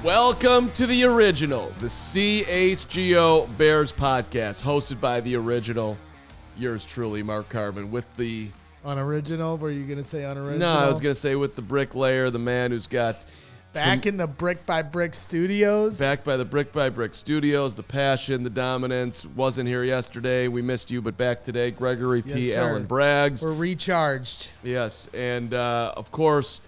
Welcome to the original, the CHGO Bears Podcast, hosted by the original, yours truly, Mark Carman, with the... Unoriginal? Were you going to say unoriginal? No, I was going to say with the bricklayer, the man who's got... Back in the Brick by Brick Studios? Back by the Brick by Brick Studios, the passion, the dominance. Wasn't here yesterday. We missed you, but back today. Gregory P. Yes, Allen Braggs. We're recharged. Yes, and of course,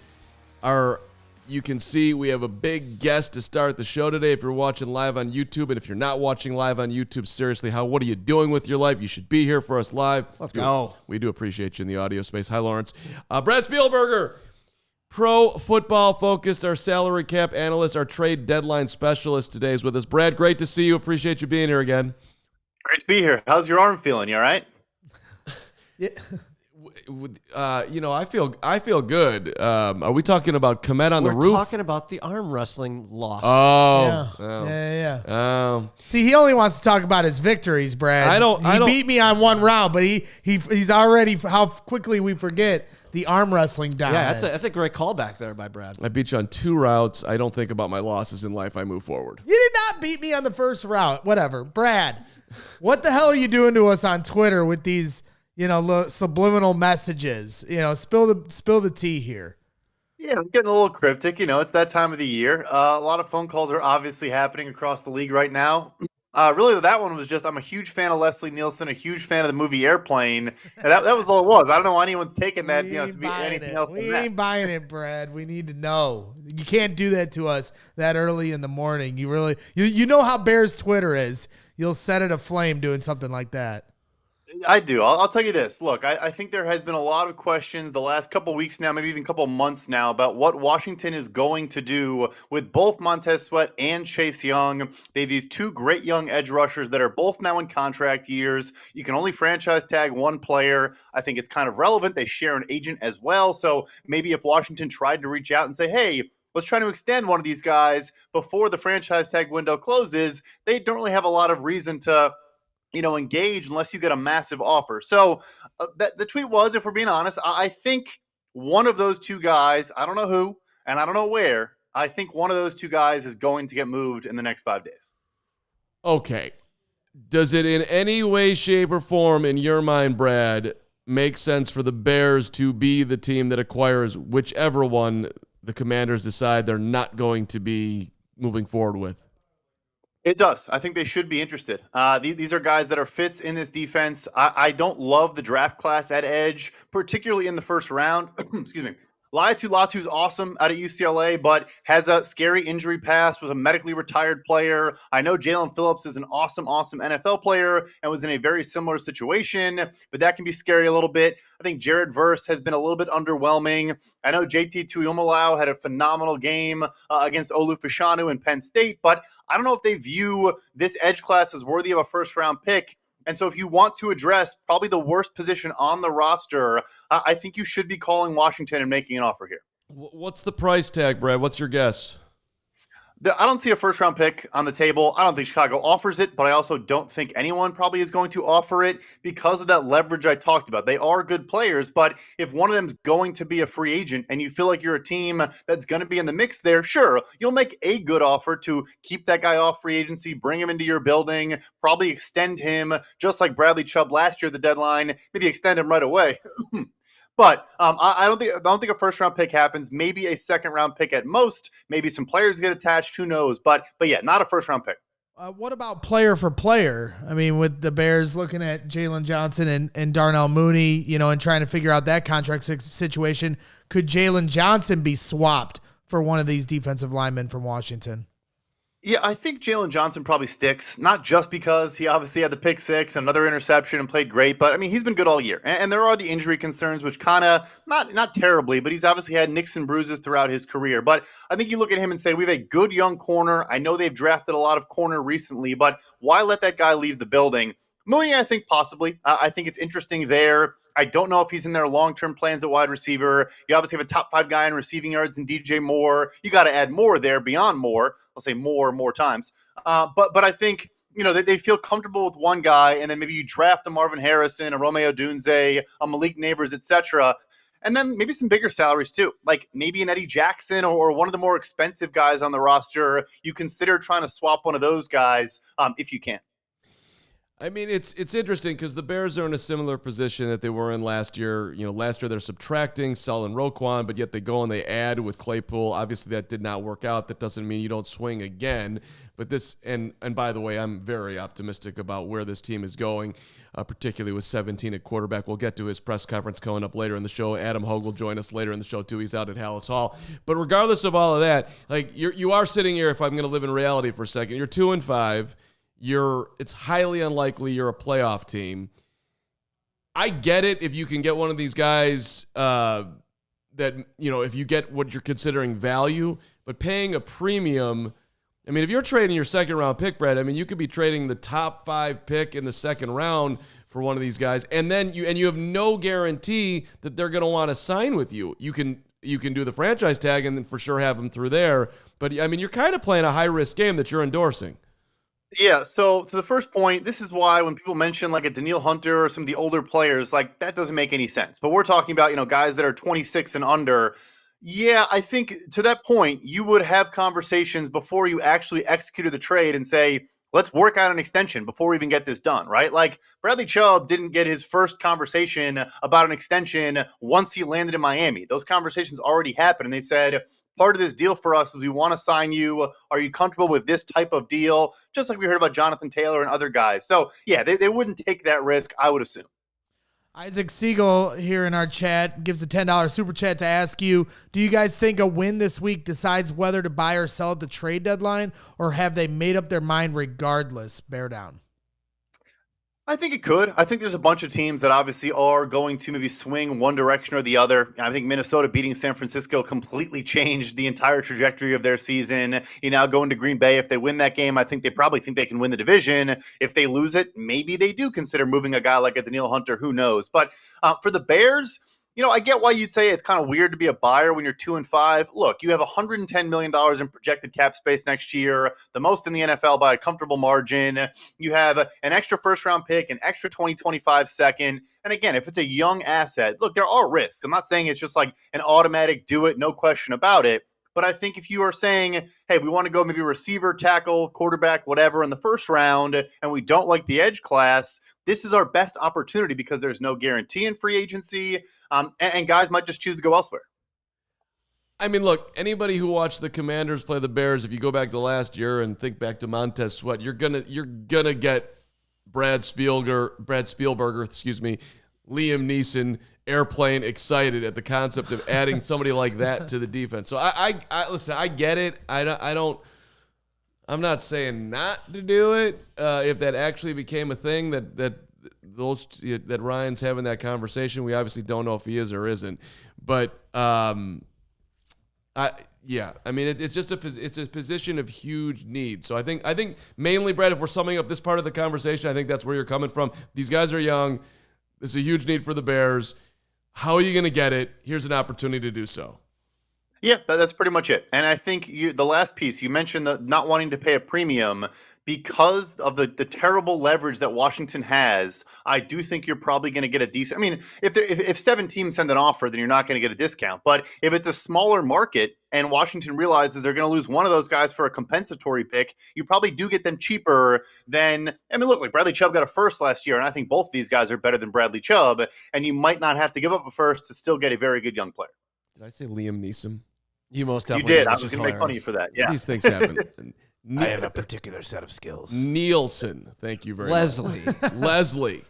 you can see we have a big guest to start the show today. If you're watching live on YouTube, and if you're not watching live on YouTube, seriously, what are you doing with your life? You should be here for us live. Let's go. We do appreciate you in the audio space. Hi, Lawrence. Brad Spielberger, pro football focused, our salary cap analyst, our trade deadline specialist today is with us. Brad, great to see you. Appreciate you being here again. Great to be here. How's your arm feeling? You all right? Yeah. I feel good. Are we talking about Komet on the roof? We're talking about the arm wrestling loss. Yeah. See, he only wants to talk about his victories, Brad. He beat me on one round, but he's already how quickly we forget the arm wrestling dominance. Yeah, that's a great callback there by Brad. I beat you on 2 routes. I don't think about my losses in life. I move forward. You did not beat me on the first route. Whatever, Brad. What the hell are you doing to us on Twitter with these? Subliminal messages. Spill the tea here. Yeah, I'm getting a little cryptic. It's that time of the year. A lot of phone calls are obviously happening across the league right now. Really, that one was just, I'm a huge fan of Leslie Nielsen, a huge fan of the movie Airplane. And that was all it was. I don't know why anyone's taking that, to be anything else. We ain't buying it, Brad. We need to know. You can't do that to us that early in the morning. You really, you know how Bears Twitter is. You'll set it aflame doing something like that. I do. I'll tell you this. Look, I think there has been a lot of questions the last couple weeks now, maybe even a couple months now, about what Washington is going to do with both Montez Sweat and Chase Young. They have these 2 great young edge rushers that are both now in contract years. You can only franchise tag one player. I think it's kind of relevant. They share an agent as well. So maybe if Washington tried to reach out and say, hey, let's try to extend one of these guys before the franchise tag window closes, they don't really have a lot of reason to engage unless you get a massive offer. So the tweet was, if we're being honest, I think one of those 2 guys, I don't know who, and I don't know where, I think one of those 2 guys is going to get moved in the next 5 days. Okay. Does it in any way, shape, or form, in your mind, Brad, make sense for the Bears to be the team that acquires whichever one the Commanders decide they're not going to be moving forward with? It does. I think they should be interested. These are guys that are fits in this defense. I don't love the draft class at edge, particularly in the first round. Excuse me. Latu's awesome out of UCLA, but has a scary injury past, was a medically retired player. I know Jalen Phillips is an awesome NFL player and was in a very similar situation, but that can be scary a little bit. I think Jared Verse has been a little bit underwhelming. I know JT Tuimalau had a phenomenal game against Olu Fashanu in Penn State, but I don't know if they view this edge class as worthy of a first-round pick. And so if you want to address probably the worst position on the roster, I think you should be calling Washington and making an offer here. What's the price tag, Brad? What's your guess? I don't see a first-round pick on the table. I don't think Chicago offers it, but I also don't think anyone probably is going to offer it because of that leverage I talked about. They are good players, but if one of them is going to be a free agent and you feel like you're a team that's going to be in the mix there, sure, you'll make a good offer to keep that guy off free agency, bring him into your building, probably extend him, just like Bradley Chubb last year at the deadline, maybe extend him right away. But I don't think a first round pick happens. Maybe a second round pick at most. Maybe some players get attached. Who knows? But yeah, not a first round pick. What about player for player? I mean, with the Bears looking at Jaylon Johnson and Darnell Mooney, and trying to figure out that contract situation, could Jaylon Johnson be swapped for one of these defensive linemen from Washington? Yeah, I think Jaylon Johnson probably sticks, not just because he obviously had the pick six and another interception and played great, but I mean, he's been good all year. And there are the injury concerns, which kind of, not terribly, but he's obviously had nicks and bruises throughout his career. But I think you look at him and say, we have a good young corner. I know they've drafted a lot of corner recently, but why let that guy leave the building? Mooney, I think possibly. I think it's interesting there. I don't know if he's in their long-term plans at wide receiver. You obviously have a top 5 guy in receiving yards in DJ Moore. You got to add more there beyond Moore. I'll say more times. But I think, they feel comfortable with one guy, and then maybe you draft a Marvin Harrison, a Romeo Dunze, a Malik Neighbors, etc. And then maybe some bigger salaries too, like maybe an Eddie Jackson or one of the more expensive guys on the roster. You consider trying to swap one of those guys if you can. I mean, it's interesting because the Bears are in a similar position that they were in last year. Last year they're subtracting, selling Roquan, but yet they go and they add with Claypool. Obviously, that did not work out. That doesn't mean you don't swing again. But this, and by the way, I'm very optimistic about where this team is going, particularly with 17 at quarterback. We'll get to his press conference coming up later in the show. Adam Hoge will join us later in the show too. He's out at Halas Hall. But regardless of all of that, like you are sitting here. If I'm going to live in reality for a second, you're 2-5. It's highly unlikely you're a playoff team. I get it if you can get one of these guys that, if you get what you're considering value, but paying a premium, I mean, if you're trading your second round pick, Brad, I mean, you could be trading the top 5 pick in the second round for one of these guys, and then you have no guarantee that they're going to want to sign with you. You can do the franchise tag and then for sure have them through there. But I mean, you're kind of playing a high risk game that you're endorsing. Yeah, so to the first point, this is why when people mention like a Danielle Hunter or some of the older players, like that doesn't make any sense. But we're talking about, guys that are 26 and under. Yeah, I think to that point, you would have conversations before you actually executed the trade and say, let's work out an extension before we even get this done, right? Like Bradley Chubb didn't get his first conversation about an extension once he landed in Miami. Those conversations already happened, and they said, part of this deal for us is we want to sign you. Are you comfortable with this type of deal? Just like we heard about Jonathan Taylor and other guys. So, yeah, they wouldn't take that risk, I would assume. Isaac Siegel here in our chat gives a $10 super chat to ask you, do you guys think a win this week decides whether to buy or sell at the trade deadline, or have they made up their mind regardless? Bear down. I think it could. I think there's a bunch of teams that obviously are going to maybe swing one direction or the other. I think Minnesota beating San Francisco completely changed the entire trajectory of their season. Now going to Green Bay, if they win that game, I think they probably think they can win the division. If they lose it, maybe they do consider moving a guy like a Danielle Hunter. Who knows? But for the Bears, I get why you'd say it's kind of weird to be a buyer when you're 2-5. Look, you have $110 million in projected cap space next year, the most in the NFL by a comfortable margin. You have an extra first-round pick, an extra 2025 second. And again, if it's a young asset, look, there are risks. I'm not saying it's just like an automatic do it, no question about it. But I think if you are saying, hey, we want to go maybe receiver, tackle, quarterback, whatever in the first round, and we don't like the edge class, this is our best opportunity because there's no guarantee in free agency, and guys might just choose to go elsewhere. I mean, look, anybody who watched the Commanders play the Bears, if you go back to last year and think back to Montez Sweat, you're gonna get Brad Spielberger, Liam Neeson, airplane excited at the concept of adding somebody like that to the defense. So I listen, I get it. I'm not saying not to do it. If that actually became a thing that Ryan's having that conversation, we obviously don't know if he is or isn't. But I mean, it's just a position of huge need. So I think mainly, Brad, if we're summing up this part of the conversation, I think that's where you're coming from. These guys are young. This is a huge need for the Bears. How are you going to get it? Here's an opportunity to do so. Yeah, that's pretty much it. And I think the last piece, you mentioned the not wanting to pay a premium because of the terrible leverage that Washington has. I do think you're probably going to get a decent. I mean, if 7 teams send an offer, then you're not going to get a discount. But if it's a smaller market and Washington realizes they're going to lose one of those guys for a compensatory pick, you probably do get them cheaper than. I mean, look, like Bradley Chubb got a first last year, and I think both of these guys are better than Bradley Chubb. And you might not have to give up a first to still get a very good young player. Did I say Liam Neeson? You most definitely You did. I was going to make fun of you for that. Yeah. These things happen. I have a particular set of skills. Nielsen. Thank you very Leslie. much. Leslie.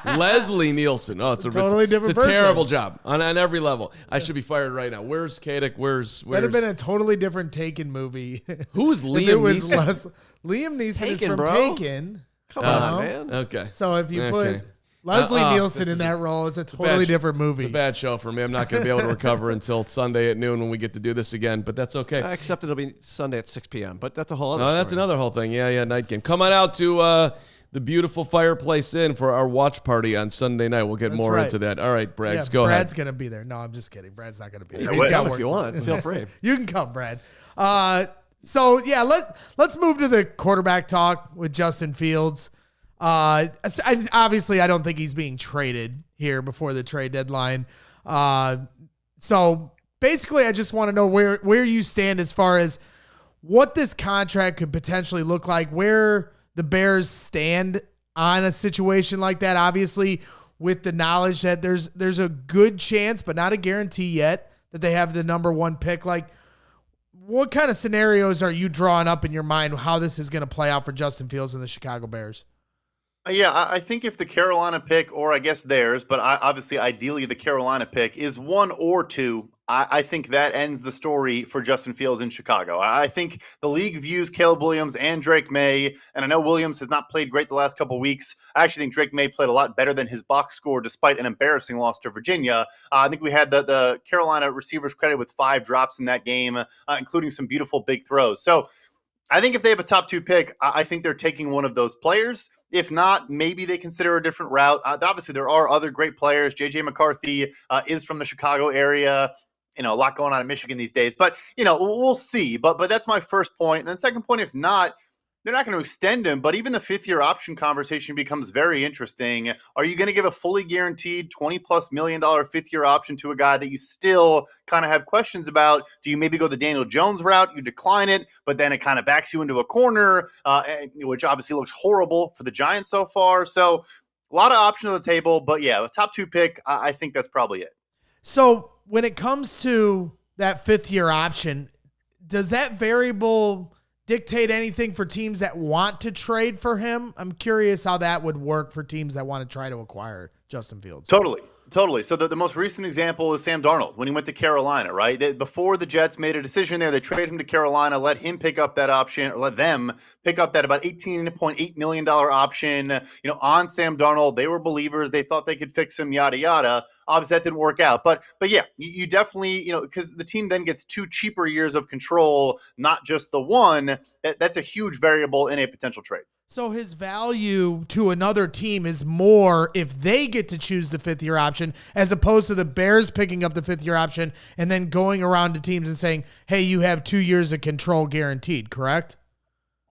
Leslie Nielsen. Oh, it's a Totally different It's a person. terrible job on every level. I should be fired right now. Where's Kadek? Where's That'd have been a totally different Taken movie. Who's If Liam it was Neeson? Liam Neeson is Taken, from bro. Taken. Come You on, know? man. Okay. So if you put Okay. Leslie Nielsen this in is that role, it's a totally different movie. It's a bad show for me. I'm not going to be able to recover until Sunday at noon when we get to do this again, but that's okay. Except it'll be Sunday at 6 p.m., but that's a whole other No, that's story. another whole thing. Yeah, night game. Come on out to the beautiful Fireplace Inn for our watch party on Sunday night. We'll get That's more right. into that. All right, Braggs, Yeah, go Brad's ahead. going to be there. No, I'm just kidding. Brad's not going to be there. Yeah, He's well, got Come work if you to want. do. Feel free. You can come, Brad. So yeah, let's move to the quarterback talk with Justin Fields. Obviously, I don't think he's being traded here before the trade deadline. So basically, I just want to know where you stand as far as what this contract could potentially look like, where the Bears stand on a situation like that. Obviously, with the knowledge that there's a good chance, but not a guarantee yet, that they have the number one pick. Like, what kind of scenarios are you drawing up in your mind how this is going to play out for Justin Fields and the Chicago Bears? Yeah, I think if the Carolina pick, or I guess theirs, but obviously ideally the Carolina pick is 1 or 2, I think that ends the story for Justin Fields in Chicago. I think the league views Caleb Williams and Drake May, and I know Williams has not played great the last couple weeks. I actually think Drake May played a lot better than his box score despite an embarrassing loss to Virginia. I think we had the Carolina receivers credited with 5 drops in that game, including some beautiful big throws. So I think if they have a top 2 pick, I think they're taking one of those players. If not, maybe they consider a different route. Obviously, there are other great players. J.J. McCarthy is from the Chicago area. A lot going on in Michigan these days. But, we'll see. But that's my first point. And then second point, if not, they're not going to extend him. But even the 5th-year option conversation becomes very interesting. Are you going to give a fully guaranteed $20+ million 5th-year option to a guy that you still kind of have questions about? Do you maybe go the Daniel Jones route? You decline it, but then it kind of backs you into a corner, which obviously looks horrible for the Giants so far. So a lot of options on the table. But, yeah, a top 2 pick, I think that's probably it. So when it comes to that 5th-year option, does that variable dictate anything for teams that want to trade for him? I'm curious how that would work for teams that want to try to acquire Justin Fields. Totally. So the most recent example is Sam Darnold when he went to Carolina, right? Before the Jets made a decision there, they traded him to Carolina, let him pick up that option, or let them pick up that about $18.8 million option, on Sam Darnold. They were believers. They thought they could fix him, yada, yada. Obviously, that didn't work out. But yeah, you definitely, because the team then gets 2 cheaper years of control, not just the one. That's a huge variable in a potential trade. So his value to another team is more if they get to choose the 5th-year option as opposed to the Bears picking up the 5th-year option and then going around to teams and saying, hey, you have 2 years of control guaranteed, correct?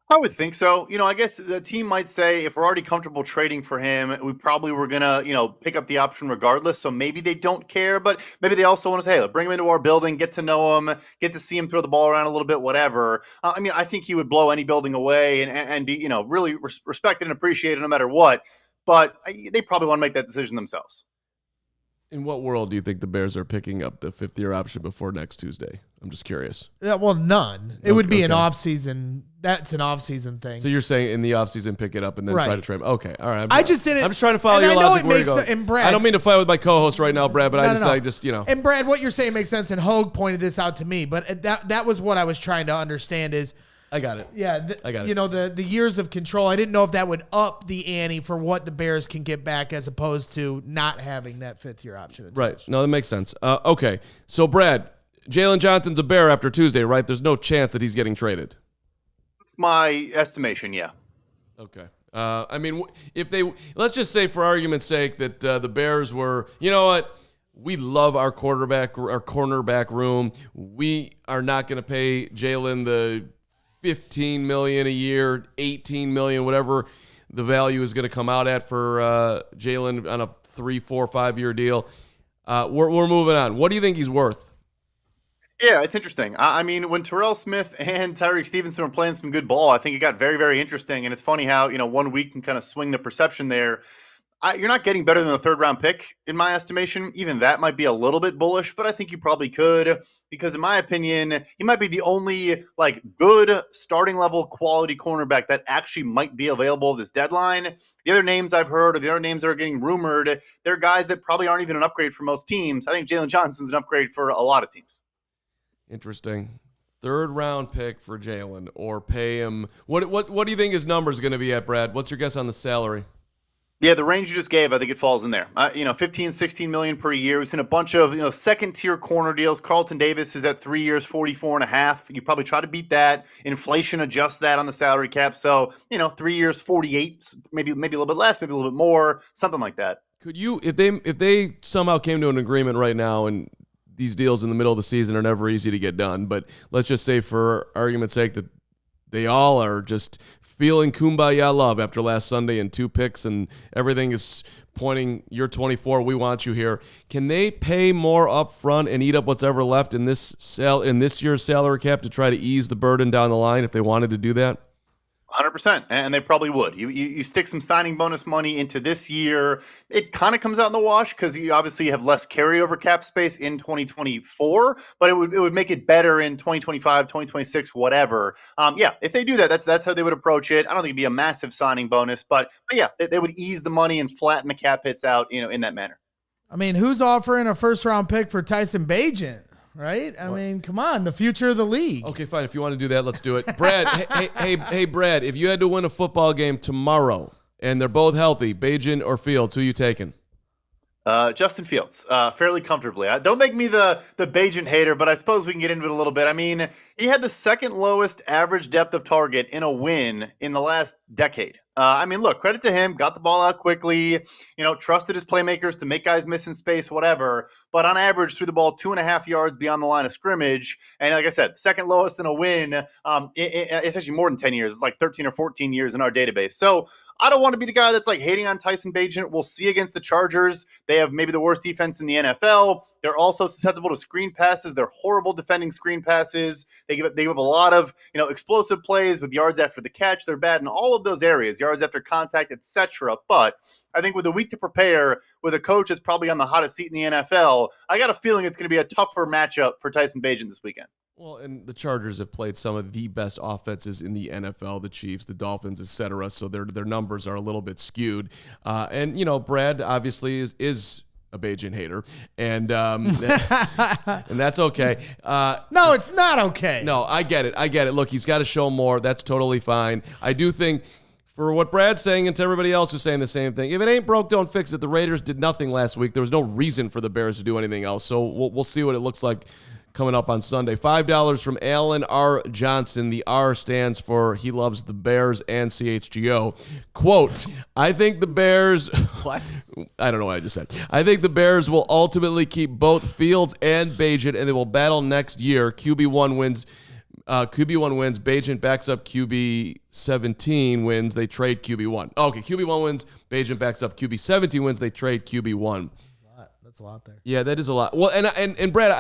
I would think so. I guess the team might say if we're already comfortable trading for him, we probably were going to, pick up the option regardless. So maybe they don't care, but maybe they also want to say, hey, let's bring him into our building, get to know him, get to see him throw the ball around a little bit, whatever. I think he would blow any building away and be, really respected and appreciated no matter what. But they probably want to make that decision themselves. In what world do you think the Bears are picking up the 5th-year option before next Tuesday? I'm just curious. Yeah, well, none. It would be an Okay. off-season. That's an off-season thing. So you're saying in the offseason pick it up and then try Right. to trade him. Okay, all right. I just didn't. I'm just trying to follow and your I know logic. it Where makes you go. and Brad. I don't mean to fight with my co-host right now, Brad, but No, I no. just And Brad, what you're saying makes sense. And Hoge pointed this out to me, but that was what I was trying to understand is. I got it. Yeah, I got it. The years of control. I didn't know if that would up the ante for what the Bears can get back as opposed to not having that 5th-year option. Right. No, that makes sense. Okay. So, Brad, Jaylon Johnson's a Bear after Tuesday, right? There's no chance that he's getting traded. That's my estimation, yeah. Okay. If let's just say for argument's sake that the Bears were, you know what? We love our cornerback room. We are not going to pay Jaylon the $15 million a year, $18 million, whatever the value is going to come out at for Jaylon on a 3, 4, 5-year deal. We're moving on. What do you think he's worth? Yeah, it's interesting. When Terrell Smith and Tyreek Stevenson were playing some good ball, I think it got very, very interesting. And it's funny how, 1 week can kind of swing the perception there. You're not getting better than a third-round pick, in my estimation. Even that might be a little bit bullish, but I think you probably could because, in my opinion, he might be the only good starting-level quality cornerback that actually might be available this deadline. The other names I've heard or the other names that are getting rumored, they're guys that probably aren't even an upgrade for most teams. I think Jaylon Johnson's an upgrade for a lot of teams. Interesting. Third-round pick for Jaylon, or pay him. What do you think his number is going to be at, Brad? What's your guess on the salary? Yeah, the range you just gave, I think it falls in there. 15, 16 million per year. We've seen a bunch of, second-tier corner deals. Carlton Davis is at 3 years, 44.5. You probably try to beat that. Inflation adjusts that on the salary cap. So, 3 years, 48, maybe a little bit less, maybe a little bit more, something like that. Could you, if they somehow came to an agreement right now, and these deals in the middle of the season are never easy to get done, but let's just say for argument's sake that they all are just feeling kumbaya love after last Sunday and 2 picks and everything is pointing, you're 24, we want you here. Can they pay more up front and eat up what's ever left in this year's salary cap to try to ease the burden down the line if they wanted to do that? 100%, and they probably would. You stick some signing bonus money into this year, it kind of comes out in the wash because you obviously have less carryover cap space in 2024, but it would make it better in 2025, 2026, whatever. If they do that, that's how they would approach it. I don't think it'd be a massive signing bonus, but yeah, they would ease the money and flatten the cap hits out, in that manner. I mean, who's offering a first-round pick for Tyson Bagent? Right? I mean, come on, the future of the league. Okay, fine. If you want to do that, let's do it. Brad, hey, Brad, if you had to win a football game tomorrow and they're both healthy, Bagent or Fields, who you taking? Justin Fields, fairly comfortably. Don't make me the Bagent hater, but I suppose we can get into it a little bit. I mean, he had the second lowest average depth of target in a win in the last decade. Look, credit to him, got the ball out quickly, trusted his playmakers to make guys miss in space, whatever. But on average, threw the ball 2.5 yards beyond the line of scrimmage. And like I said, second lowest in a win. It's actually more than 10 years. It's like 13 or 14 years in our database. So I don't want to be the guy that's hating on Tyson Bagent. We'll see against the Chargers. They have maybe the worst defense in the NFL. They're also susceptible to screen passes. They're horrible defending screen passes. They give up a lot of explosive plays with yards after the catch. They're bad in all of those areas, yards after contact, etc. But I think with a week to prepare, with a coach that's probably on the hottest seat in the NFL, I got a feeling it's going to be a tougher matchup for Tyson Bagent this weekend. Well, and the Chargers have played some of the best offenses in the NFL, the Chiefs, the Dolphins, etc. So their numbers are a little bit skewed. Brad obviously is a Bagent hater, and and that's okay. No, it's not okay. No, I get it. Look, he's got to show more. That's totally fine. I do think, for what Brad's saying and to everybody else who's saying the same thing, if it ain't broke, don't fix it. The Raiders did nothing last week. There was no reason for the Bears to do anything else. So we'll see what it looks like coming up on Sunday. $5 from Alan R. Johnson. The R stands for he loves the Bears and CHGO. Quote, I think the Bears... What? I don't know what I just said. I think the Bears will ultimately keep both Fields and Bagent, and they will battle next year. QB1 wins. Bagent backs up QB 17 wins. They trade QB1. Okay, QB1 wins. Bagent backs up QB 17 wins. They trade QB1. That's a lot there. Yeah, that is a lot. Well, and Brad,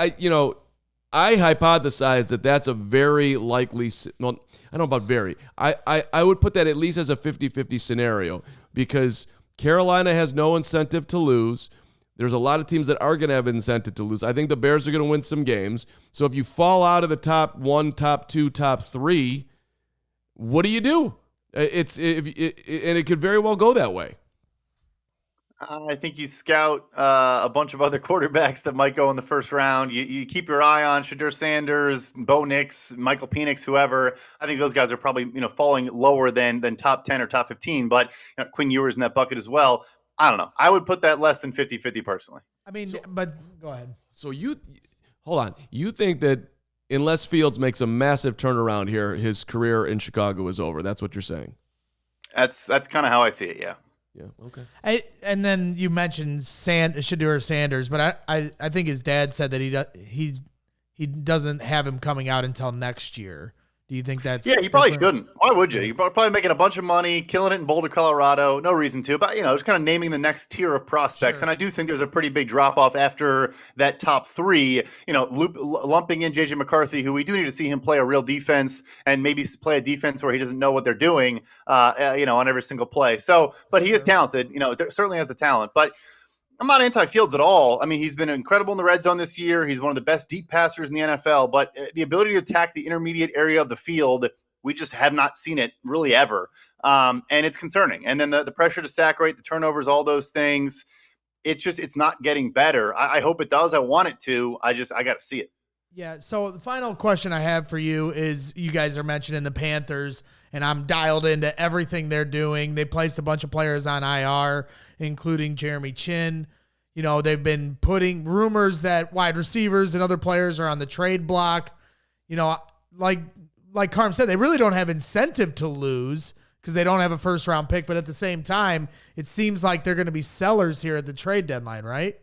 I hypothesize that's a very likely, well, I don't know about very. I would put that at least as a 50-50 scenario because Carolina has no incentive to lose. There's a lot of teams that are going to have incentive to lose. I think the Bears are going to win some games. So if you fall out of the top 1, top 2, top 3, what do you do? And it could very well go that way. I think you scout a bunch of other quarterbacks that might go in the first round. You keep your eye on Shedeur Sanders, Bo Nix, Michael Penix, whoever. I think those guys are probably falling lower than top 10 or top 15. But Quinn Ewers in that bucket as well. I don't know. I would put that less than 50-50 personally. But go ahead. So hold on. You think that unless Fields makes a massive turnaround here, his career in Chicago is over? That's what you're saying? That's kind of how I see it. Yeah. Yeah. Okay. And then you mentioned Shedeur Sanders, but I think his dad said that he doesn't have him coming out until next year. Do you think that's Yeah, he probably different? shouldn't. Why would you? You're probably making a bunch of money, killing it in Boulder, Colorado. No reason to, but just kind of naming the next tier of prospects. Sure. And I do think there's a pretty big drop off after that top three. Lumping in JJ McCarthy, who we do need to see him play a real defense and maybe play a defense where he doesn't know what they're doing. On every single play. So, but he is talented. Certainly has the talent, but. I'm not anti-Fields at all. I mean, he's been incredible in the red zone this year. He's one of the best deep passers in the NFL, but the ability to attack the intermediate area of the field, we just have not seen it really ever. And it's concerning. And then the pressure to sack rate, the turnovers, all those things, it's not getting better. I hope it does. I want it to. I got to see it. Yeah, so the final question I have for you is you guys are mentioning the Panthers, and I'm dialed into everything they're doing. They placed a bunch of players on IR, including Jeremy Chin. They've been putting rumors that wide receivers and other players are on the trade block. Like Carm said, they really don't have incentive to lose because they don't have a first-round pick, but at the same time, it seems like they're going to be sellers here at the trade deadline, right?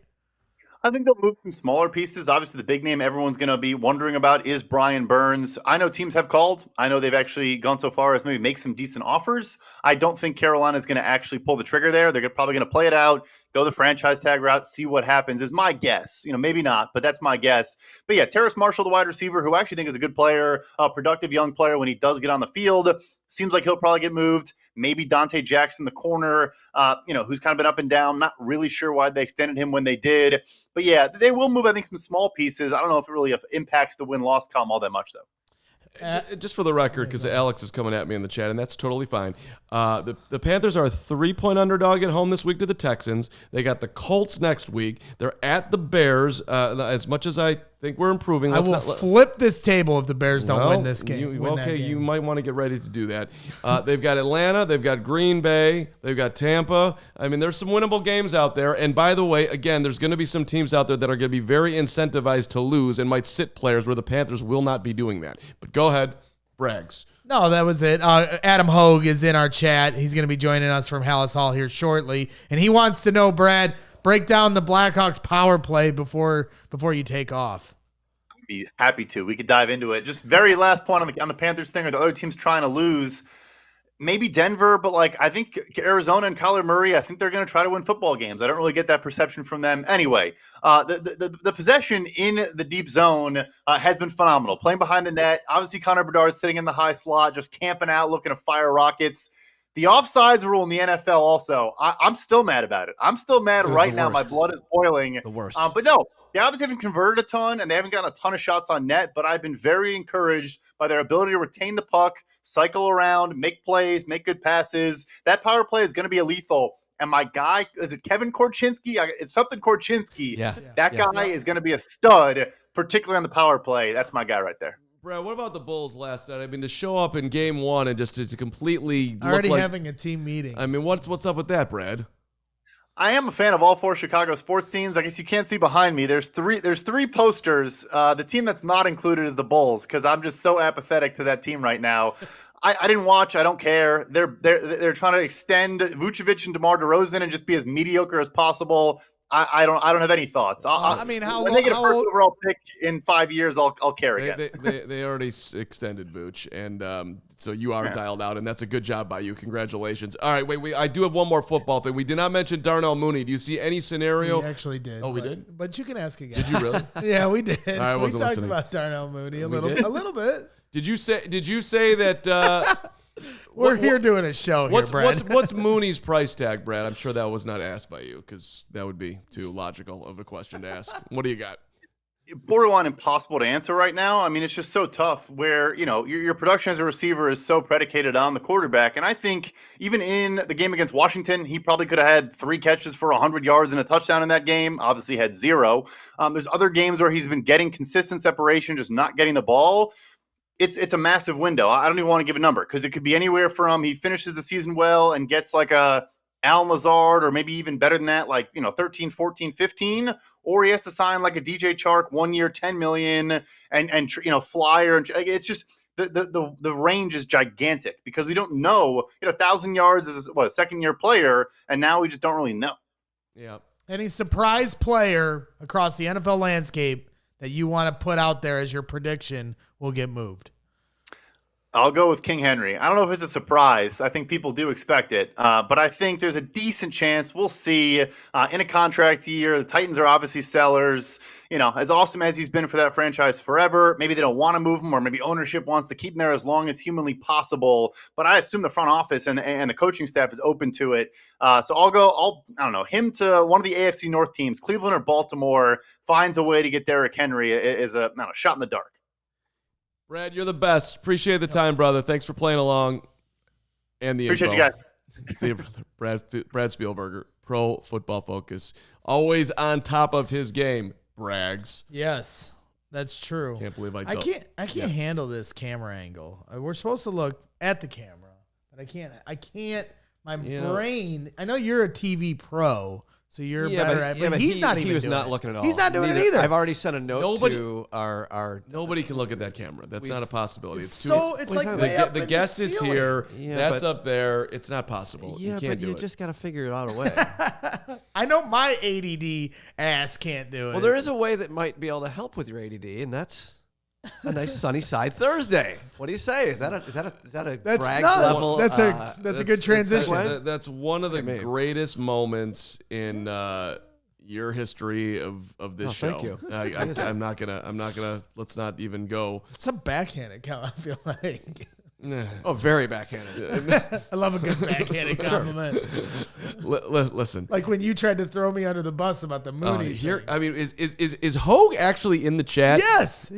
I think they'll move some smaller pieces. Obviously, the big name everyone's going to be wondering about is Brian Burns. I know teams have called. I know they've actually gone so far as maybe make some decent offers. I don't think Carolina is going to actually pull the trigger there. They're probably going to play it out, go the franchise tag route, see what happens is my guess. Maybe not, but that's my guess. But yeah, Terrace Marshall, the wide receiver, who I actually think is a good player, a productive young player when he does get on the field. Seems like he'll probably get moved. Maybe Dante Jackson, the corner, who's kind of been up and down. Not really sure why they extended him when they did. But yeah, they will move, I think, some small pieces. I don't know if it really impacts the win-loss column all that much, though. Just for the record, because Alex is coming at me in the chat, and that's totally fine. The Panthers are a 3-point underdog at home this week to the Texans. They got the Colts next week. They're at the Bears. As much as I think we're improving, I will flip this table if the Bears don't win this game. You might want to get ready to do that. They've got Atlanta. They've got Green Bay. They've got Tampa. I mean, there's some winnable games out there. And by the way, again, there's going to be some teams out there that are going to be very incentivized to lose and might sit players where the Panthers will not be doing that. But go ahead, Braggs. No, that was it. Adam Hoge is in our chat. He's going to be joining us from Halas Hall here shortly. And he wants to know, Brad, break down the Blackhawks power play before you take off. I'd be happy to. We could dive into it. Just very last point on the Panthers thing, or the other teams trying to lose. Maybe Denver, but I think Arizona and Kyler Murray, I think they're going to try to win football games. I don't really get that perception from them. Anyway, the possession in the deep zone has been phenomenal. Playing behind the net, obviously Connor Bedard sitting in the high slot, just camping out, looking to fire rockets. The offsides rule in the NFL also, I'm still mad about it. I'm still mad right now. My blood is boiling. The worst. But no, they obviously haven't converted a ton, and they haven't gotten a ton of shots on net, but I've been very encouraged by their ability to retain the puck, cycle around, make plays, make good passes. That power play is going to be lethal. And my guy, is it Kevin Korchinski? It's something Korchinski. Yeah. That guy is going to be a stud, particularly on the power play. That's my guy right there. Brad, what about the Bulls last night? I mean, to show up in game one and just to completely already having a team meeting. I mean, what's up with that, Brad? I am a fan of all four Chicago sports teams. I guess you can't see behind me. There's three posters. The team that's not included is the Bulls because I'm just so apathetic to that team right now. I didn't watch. I don't care. They're trying to extend Vucevic and DeMar DeRozan and just be as mediocre as possible. I don't have any thoughts. I mean, when they get a first overall pick in 5 years, I'll care again. They already extended Vooch, and so you are dialed out, and that's a good job by you. Congratulations. All right, wait. I do have one more football thing. We did not mention Darnell Mooney. Do you see any scenario? We actually did. Oh, we did? But you can ask again. Did you really? Yeah, we did. I wasn't we talked listening. about Darnell Mooney a little bit. Did you say that? We're here doing a show here, Brad. What's Mooney's price tag, Brad? I'm sure that was not asked by you because that would be too logical of a question to ask. What do you got? Borderline impossible to answer right now. I mean, it's just so tough where, your production as a receiver is so predicated on the quarterback. And I think even in the game against Washington, he probably could have had 3 catches for 100 yards and a touchdown in that game. Obviously had 0. There's other games where he's been getting consistent separation, just not getting the ball. It's a massive window. I don't even want to give a number because it could be anywhere from he finishes the season well and gets like a Al Lazard or maybe even better than that, 13, 14, 15, or he has to sign like a DJ Chark 1 year, $10 million and flyer. And it's just the range is gigantic because we don't know, 1,000 yards is a second-year player, and now we just don't really know. Yeah. Any surprise player across the NFL landscape that you want to put out there as your prediction will get moved? I'll go with King Henry. I don't know if it's a surprise. I think people do expect it, but I think there's a decent chance we'll see in a contract year. The Titans are obviously sellers. As awesome as he's been for that franchise forever, maybe they don't want to move him, or maybe ownership wants to keep him there as long as humanly possible. But I assume the front office and the coaching staff is open to it. So I don't know, him to one of the AFC North teams, Cleveland or Baltimore, finds a way to get Derrick Henry is a shot in the dark. Brad, you're the best. Appreciate the time, brother. Thanks for playing along. And the Appreciate info. you guys. See you, brother. Brad Spielberger, Pro Football Focus. Always on top of his game, brags. Yes, that's true. Can't believe I can't handle this camera angle. We're supposed to look at the camera, but I can't. My brain. I know you're a TV pro, so you're better at it. But he's not even. He was doing not it. looking at all. He's not doing it either. I've already sent a note to our. Nobody can look at that camera. That's not a possibility. It's like way up the in guest the is ceiling. here. Yeah, that's up there. It's not possible. Yeah, you can't do you it. just got to figure it out a way. I know my ADD ass can't do it. Well, there is a way that might be able to help with your ADD, and that's a nice sunny side Thursday. What do you say? Is that a That's brag not- level? That's a good transition. That's one of the greatest moments in your history of this show. Thank you. I'm not gonna. Let's not even go. It's a backhanded comment, I feel like. Oh, very backhanded. I love a good backhanded compliment. Listen. Like when you tried to throw me under the bus about the Mooney thing. I mean, is Hoge actually in the chat? Yes,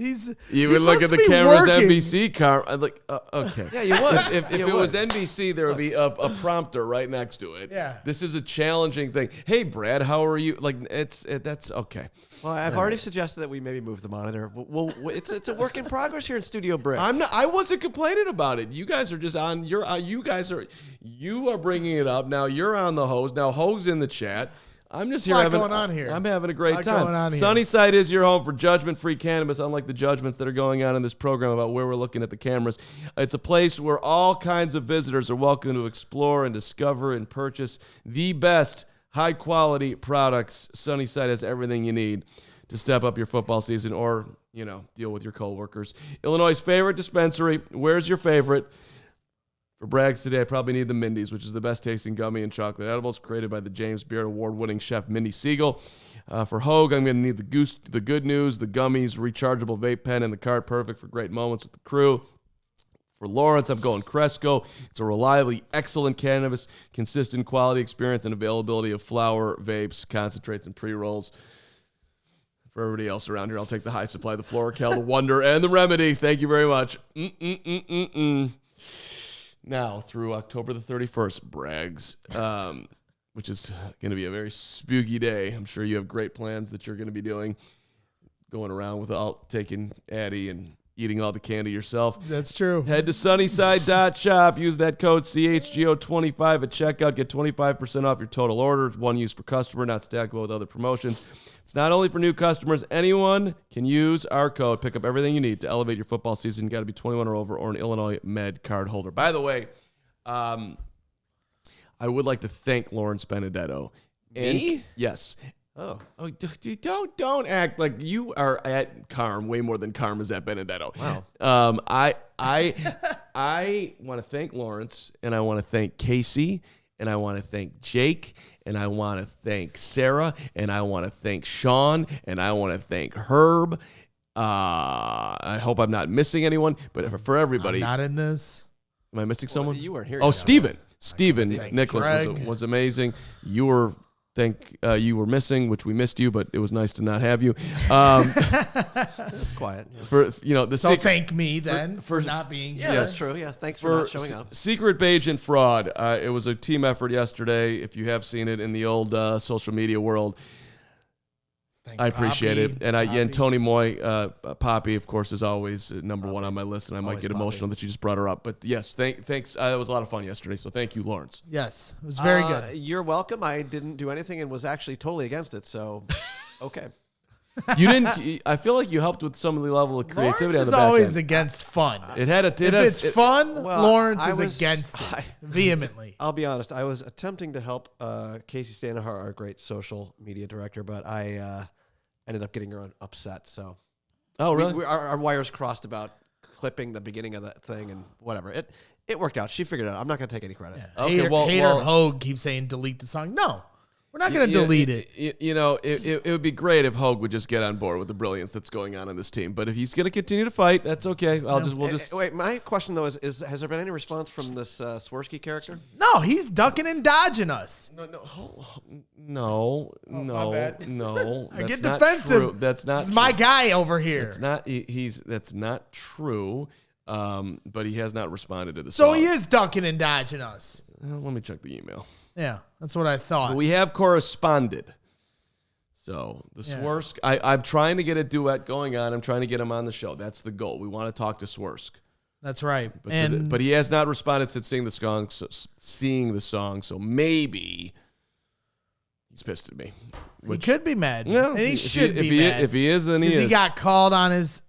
You would look at the cameras, NBC car. Okay. Yeah, you would. If it was NBC, there would be a prompter right next to it. Yeah. This is a challenging thing. Hey, Brad, how are you? Like, that's okay. Well, I've already suggested that we maybe move the monitor. It's a work in progress here in Studio Brick. I wasn't complaining about it. You guys are just on. You are bringing it up now. You're on the host now. Hoge's in the chat. I'm just here going on here. I'm having a great time. Going on here. Sunnyside is your home for judgment-free cannabis, unlike the judgments that are going on in this program about where we're looking at the cameras. It's a place where all kinds of visitors are welcome to explore and discover and purchase the best high-quality products. Sunnyside has everything you need to step up your football season or, deal with your coworkers. Illinois' favorite dispensary. Where's your favorite? For Brags today, I probably need the Mindy's, which is the best tasting gummy and chocolate edibles created by the James Beard Award-winning chef Mindy Siegel. For Hoge, I'm going to need the Good News, the gummies, rechargeable vape pen, and the cart, perfect for great moments with the crew. For Lawrence, I'm going Cresco. It's a reliably excellent cannabis, consistent quality experience, and availability of flower, vapes, concentrates, and pre-rolls. For everybody else around here, I'll take the High Supply, the Florical, the Wonder, and the Remedy. Thank you very much. Now, through October the 31st, Brags, which is going to be a very spooky day. I'm sure you have great plans that you're going to be doing, going around without taking Addy and eating all the candy yourself. That's true. Head to sunnyside.shop. Use that code CHGO25 at checkout. Get 25% off your total order. It's one use per customer, not stackable with other promotions. It's not only for new customers. Anyone can use our code. Pick up everything you need to elevate your football season. You got to be 21 or over or an Illinois Med card holder. By the way, I would like to thank Lawrence Benedetto. Me? Yes. Oh, Don't act like you are at Carm way more than Carm is at Benedetto. Wow. I want to thank Lawrence, and I want to thank Casey, and I want to thank Jake, and I want to thank Sarah, and I want to thank Sean, and I want to thank Herb. I hope I'm not missing anyone, but for everybody. I'm not in this. Am I missing someone? You weren't here. Oh, Steven. Thank Steven Nicholas was amazing. You were missing, which we missed you, but it was nice to not have you. It's quiet. Yeah. Thank me then for not being here. Yeah, that's true. Yeah, thanks for not showing up. Secret Bagent fraud. It was a team effort yesterday. If you have seen it in the old social media world, I appreciate it. And Tony Moy, Poppy, of course, is always number one on my list, and I might get emotional that you just brought her up. But yes, thanks. It was a lot of fun yesterday, so thank you, Lawrence. Yes, it was very good. You're welcome. I didn't do anything and was actually totally against it, so okay. You didn't. I feel like you helped with some of the level of creativity. Lawrence on the is back always end. against fun. If it's fun, Lawrence I is was- against it vehemently. I'll be honest. I was attempting to help Casey Stanaher, our great social media director, but I ended up getting her upset. So, Oh, really? our wires crossed about clipping the beginning of that thing and whatever. It worked out. She figured it out. I'm not going to take any credit. Yeah. Okay, Hater well, Hoge keeps saying delete the song. No, we're not going to delete it. It would be great if Hoge would just get on board with the brilliance that's going on in this team. But if he's going to continue to fight, that's okay. We'll just Wait, my question though is has there been any response from this Swirsky character? No, he's ducking and dodging us. No. my bad. No. I get that's not defensive. true. That's not This is true. my guy over here. It's not. That's not true. But he has not responded to the So song. he is ducking and dodging us. Let me check the email. Yeah, that's what I thought. But we have corresponded. So the Swersk, I'm trying to get a duet going on. I'm trying to get him on the show. That's the goal. We want to talk to Swersk. That's right. But he has not responded since seeing the song. So maybe he's pissed at me. He could be mad. Yeah, and he should be mad. If he is, then he is. Because he got called on his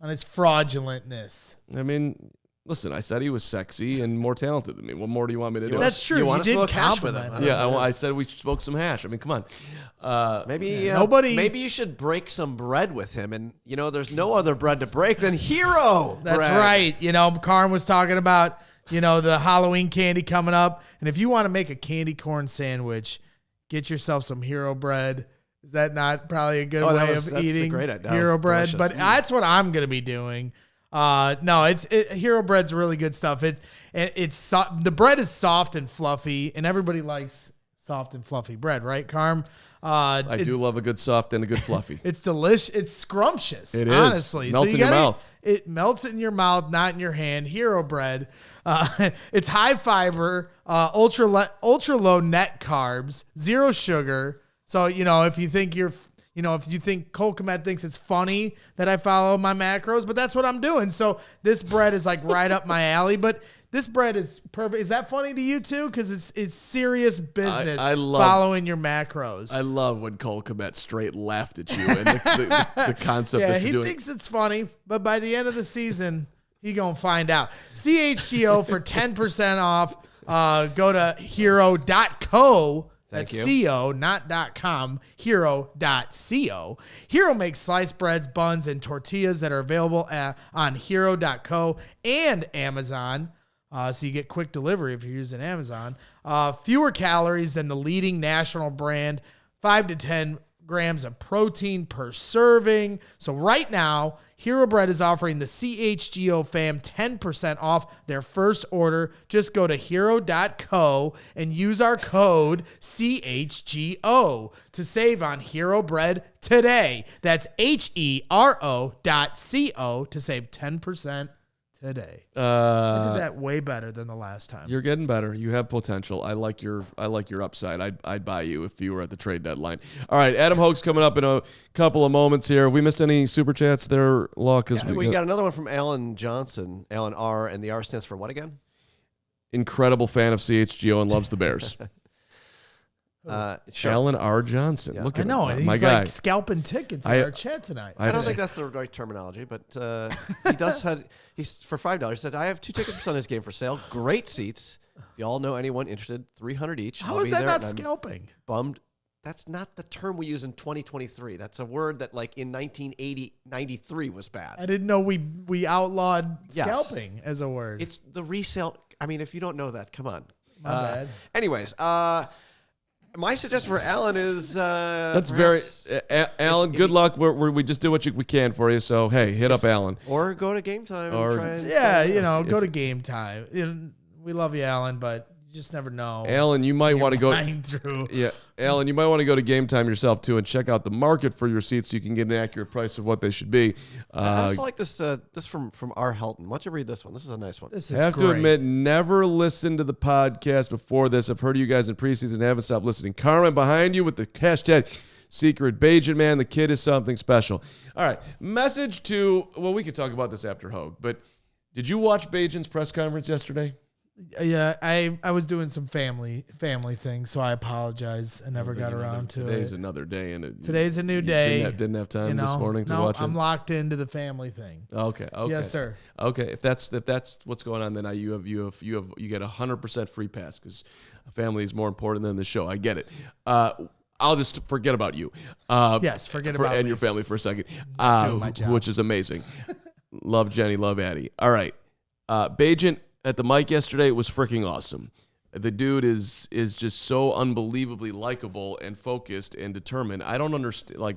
fraudulentness. I mean, listen, I said he was sexy and more talented than me. What more do you want me to do? That's true. You want to did smoke hash with compliment him? him. Yeah, I said we spoke some hash. I mean, come on. Maybe Maybe you should break some bread with him, and there's no other bread to break than hero. That's bread. right. Carm was talking about the Halloween candy coming up, and if you want to make a candy corn sandwich, get yourself some hero bread. Is that not probably a good way that's of a eating great idea. That hero was bread? delicious. But that's what I'm gonna be doing. No, hero bread's really good stuff. The bread is soft and fluffy, and everybody likes soft and fluffy bread, right, Carm? I do love a good soft and a good fluffy. It's delicious. It's scrumptious. It is. Honestly, Melts in your mouth. It melts in your mouth, not in your hand. Hero bread. It's high fiber, ultra low net carbs, zero sugar. So if you think Cole Kmet thinks it's funny that I follow my macros, but that's what I'm doing. So this bread is like right up my alley. But this bread is perfect. Is that funny to you too? Because it's serious business. I love following your macros. I love when Cole Kmet straight laughed at you and the concept Yeah, that you're he doing. thinks it's funny, but by the end of the season, he gonna find out. CHGO for 10% off. Go to hero.co. Thank That's you. CO, not .com, hero.co. Hero makes sliced breads, buns, and tortillas that are available on hero.co and Amazon. So you get quick delivery if you're using Amazon. Fewer calories than the leading national brand, 5 to 10 grams of protein per serving. So right now, Hero Bread is offering the CHGO fam 10% off their first order. Just go to hero.co and use our code CHGO to save on Hero Bread today. That's HERO.co to save 10% today. I did that way better than the last time. You're getting better. You have potential. I like your upside. I'd buy you if you were at the trade deadline. All right, Adam Hoge's coming up in a couple of moments here. Have we missed any super chats there, Law? Because We got another one from Alan Johnson. Alan R, and the R stands for what again? incredible fan of CHGO and loves the Bears. Sure. Alan R. Johnson. Yeah. Look I at know, him. and My he's guy. like scalping tickets in our chat tonight. I don't think that's the right terminology, but he does have. He's for $5. He says, "I have 2 tickets for Sunday's game for sale. Great seats. If you all know anyone interested, $300 each. How I'll is be that there, not and I'm scalping? Bummed. That's not the term we use in 2023. That's a word that, like in 1993, was bad. I didn't know we outlawed Yes. scalping as a word. It's the resale. I mean, if you don't know that, come on. My bad. Anyways, my suggestion for Alan is That's perhaps- Alan, good luck. We just did what we can for you. So, hey, hit up Alan. or go to Game Time Or- and try and Yeah, sign up. go to Game Time. We love you, Alan, but you just never know. Alan, you might want to go. Mind through. Yeah, Alan, you might want to go to Game Time yourself too and check out the market for your seats so you can get an accurate price of what they should be. I also like this from R. Helton. Why don't you read this one? This is a nice one. This I is have great. to admit, never listened to the podcast before this. I've heard of you guys in preseason and haven't stopped listening. Carman behind you with the hashtag secret Bagent man. The kid is something special. All right, message to, well, we could talk about this after Hoge, but did you watch Bagent's press conference yesterday? Yeah, I was doing some family things, so I apologize. I never got around to Today's it. another day, and Today's a new day. Didn't have time this morning to watch it. I'm locked into the family thing. Okay. Yes, sir. Okay, if that's what's going on, then you get 100% free pass because family is more important than the show. I get it. I'll just forget about you. Yes, forget about and me. your family for a second, Doing my job. which is amazing. Love Jenny, love Addie. All right. Bagent at the mic yesterday was freaking awesome. The dude is just so unbelievably likable and focused and determined. I don't understand. Like,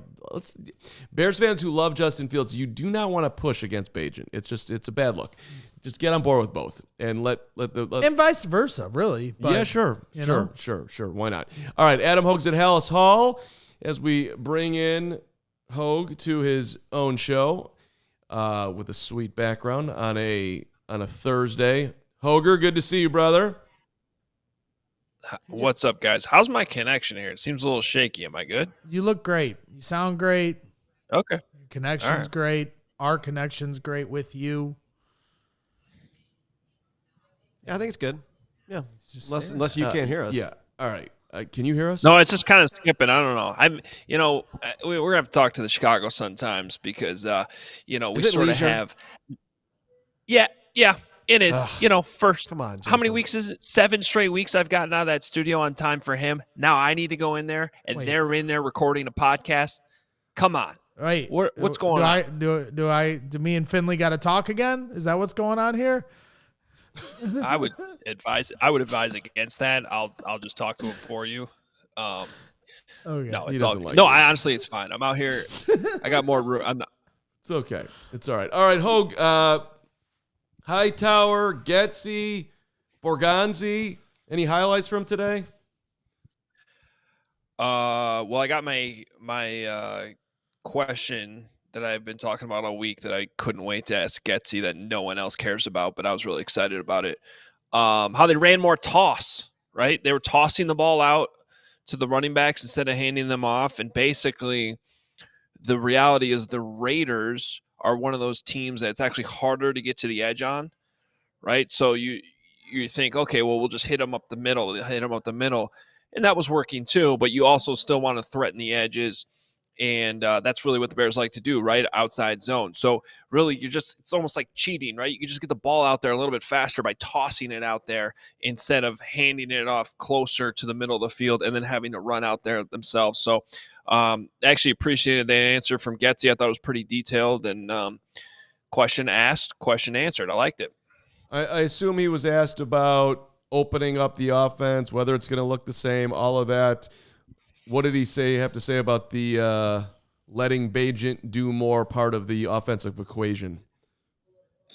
Bears fans who love Justin Fields, you do not want to push against Bagent. It's a bad look. Just get on board with both and let and vice versa, really. But, yeah, sure. Why not? All right, Adam Hoge's at Halas Hall as we bring in Hoge to his own show with a sweet background on a Thursday. Hoger, good to see you, brother. What's up, guys? How's my connection here? It seems a little shaky. Am I good? You look great. You sound great. Okay. Your connection's great. Our connection's great with you. Yeah, I think it's good. Yeah, unless you can't hear us. Yeah. All right. Can you hear us? No, it's just kind of skipping. I don't know. We're gonna have to talk to the Chicago Sun-Times because we sort of have. Yeah, it is. First. Come on, how many Jason. weeks is it? 7 straight weeks I've gotten out of that studio on time for him. Now I need to go in there, and they're in there recording a podcast. Come on. Right. What's going on? Do me and Finley got to talk again? Is that what's going on here? I would advise against that. I'll just talk to him for you. Okay. No, He it's all doesn't good. like you. Honestly, it's fine. I'm out here. I got more room. I'm not. It's okay. It's all right. All right, Hoge. Hightower, Getsy, Borgonzi. Any highlights from today? Well, I got my question that I've been talking about all week that I couldn't wait to ask Getsy that no one else cares about, but I was really excited about it. How they ran more toss, right? They were tossing the ball out to the running backs instead of handing them off. And basically, the reality is the Raiders are one of those teams that it's actually harder to get to the edge on, right? So you think, okay, well, we'll just hit them up the middle. And that was working too, but you also still want to threaten the edges. And that's really what the Bears like to do, right? Outside zone. So really, it's almost like cheating, right? You can just get the ball out there a little bit faster by tossing it out there instead of handing it off closer to the middle of the field and then having to run out there themselves. So actually appreciated the answer from Getsy. I thought it was pretty detailed and question asked, question answered. I liked it. I assume he was asked about opening up the offense, whether it's going to look the same, all of that. What did he have to say about the letting Bagent do more part of the offensive equation?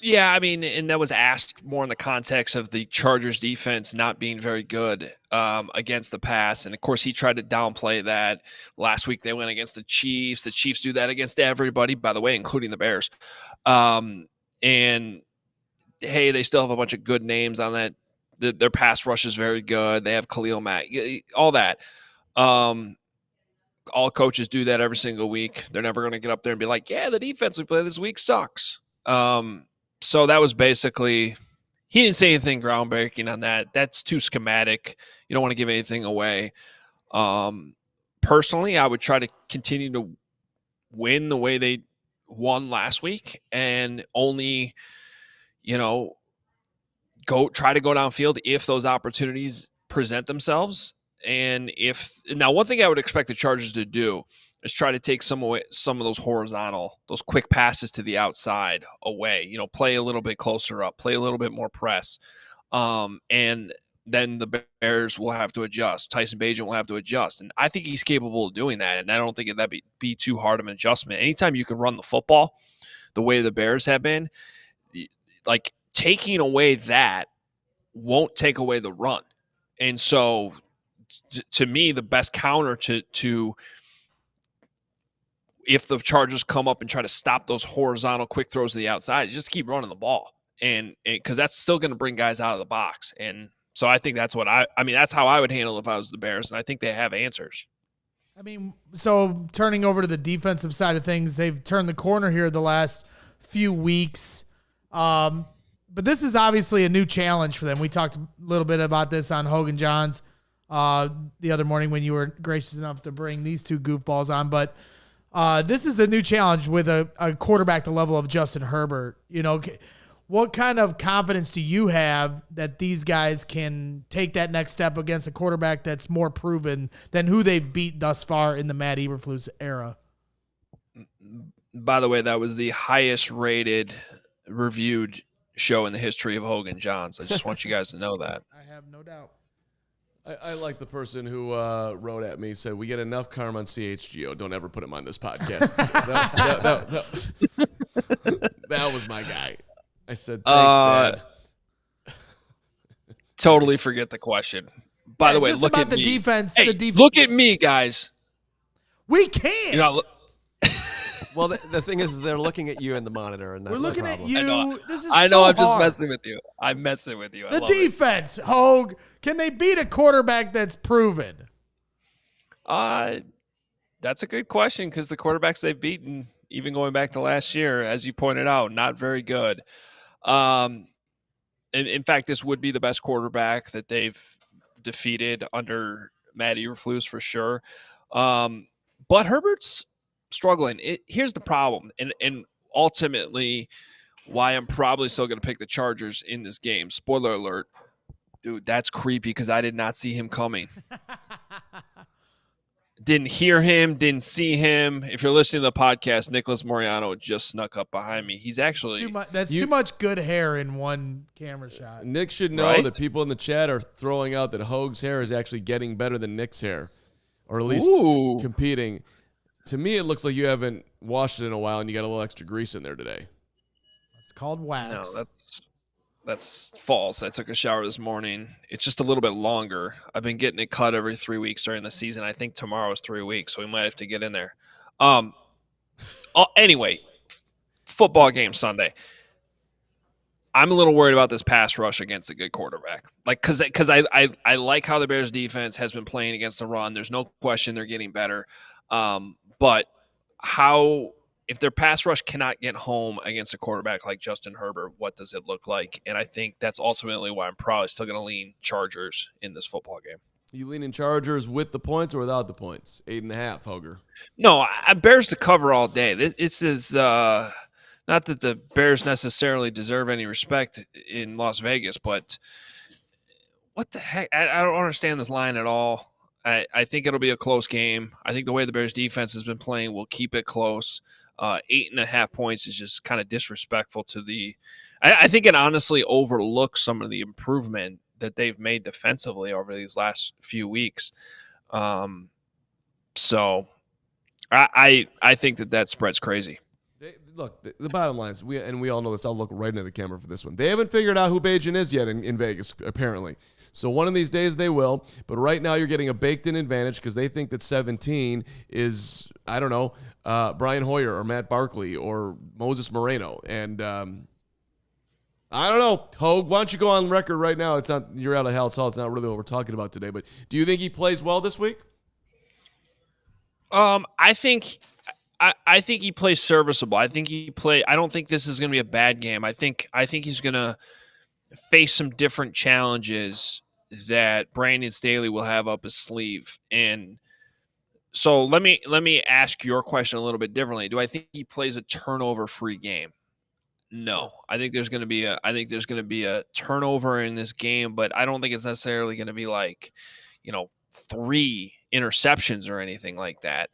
Yeah, I mean, and that was asked more in the context of the Chargers defense not being very good against the pass. And, of course, he tried to downplay that. Last week they went against the Chiefs. The Chiefs do that against everybody, by the way, including the Bears. And, hey, they still have a bunch of good names on that. Their pass rush is very good. They have Khalil Mack, all that. All coaches do that every single week. They're never going to get up there and be like, yeah, the defense we play this week sucks. So that was basically, he didn't say anything groundbreaking on that. That's too schematic. You don't want to give anything away. Personally, I would try to continue to win the way they won last week and only, try to go downfield if those opportunities present themselves. And now one thing I would expect the Chargers to do is try to take some of those those quick passes to the outside away, play a little bit closer up, play a little bit more press. And then the Bears will have to adjust. Tyson Bagent will have to adjust. And I think he's capable of doing that. And I don't think that'd be too hard of an adjustment. Anytime you can run the football the way the Bears have been, like taking away that won't take away the run. And so to me, the best counter to if the Chargers come up and try to stop those horizontal quick throws to the outside, just keep running the ball. And because that's still going to bring guys out of the box. And so I think that's what that's how I would handle it if I was the Bears. And I think they have answers. I mean, so turning over to the defensive side of things, they've turned the corner here the last few weeks. But this is obviously a new challenge for them. We talked a little bit about this on Hoge and John's the other morning when you were gracious enough to bring these two goofballs on. But this is a new challenge with a quarterback the level of Justin Herbert. What kind of confidence do you have that these guys can take that next step against a quarterback that's more proven than who they've beat thus far in the Matt Eberflus era? By the way, that was the highest rated reviewed show in the history of Hoge and Johns. I just want you guys to know that. I have no doubt. I like the person who wrote at me, said, we get enough Carman on CHGO. Don't ever put him on this podcast. that was my guy. I said, thanks, Dad. Totally forget the question. By the way, just look about at the me. defense. Hey, The defense. look at me, guys. We can't. You know, Well, the thing is, they're looking at you in the monitor, and that's We're looking the at problem. you. I know. This is I know. so I'm just hard. messing with you. I'm messing with you. I The love it. defense, Hoge. Can they beat a quarterback that's proven? That's a good question because the quarterbacks they've beaten, even going back to last year, as you pointed out, not very good. In fact, this would be the best quarterback that they've defeated under Matt Eberflus for sure. But Herbert's struggling. Here's the problem, and ultimately why I'm probably still going to pick the Chargers in this game. Spoiler alert. Dude, that's creepy because I did not see him coming. Didn't hear him, didn't see him. If you're listening to the podcast, Nicholas Moriano just snuck up behind me. He's actually Too much good hair in one camera shot. Nick should know Right? that people in the chat are throwing out that Hoge's hair is actually getting better than Nick's hair, or at least Ooh. competing. To me, it looks like you haven't washed it in a while and you got a little extra grease in there today. It's called wax. No, that's false. I took a shower this morning. It's just a little bit longer. I've been getting it cut every 3 weeks during the season. I think tomorrow is 3 weeks, so we might have to get in there. Anyway, football game Sunday. I'm a little worried about this pass rush against a good quarterback. Like, because I like how the Bears defense has been playing against the run. There's no question they're getting better. But if their pass rush cannot get home against a quarterback like Justin Herbert, what does it look like? And I think that's ultimately why I'm probably still going to lean Chargers in this football game. You leaning Chargers with the points or without the points? 8.5, Hoger. No, I Bears to cover all day. This is not that the Bears necessarily deserve any respect in Las Vegas, but what the heck? I don't understand this line at all. I think it'll be a close game. I think the way the Bears defense has been playing will keep it close. 8.5 points is just kind of disrespectful to the. I think it honestly overlooks some of the improvement that they've made defensively over these last few weeks. So I think that spread's crazy. Look, the bottom line is, we all know this. I'll look right into the camera for this one. They haven't figured out who Bagent is yet in Vegas, apparently. So one of these days they will. But right now you're getting a baked-in advantage because they think that 17 is, I don't know, Brian Hoyer or Matt Barkley or Moses Moreno. And I don't know. Hoge, why don't you go on record right now? It's not, you're out of Halas Hall. It's not really what we're talking about today. But do you think he plays well this week? I think he plays serviceable. I don't think this is going to be a bad game. I think he's going to face some different challenges that Brandon Staley will have up his sleeve. And so let me ask your question a little bit differently. Do I think he plays a turnover-free game? No. I think there's going to be a turnover in this game, but I don't think it's necessarily going to be like, 3 interceptions or anything like that.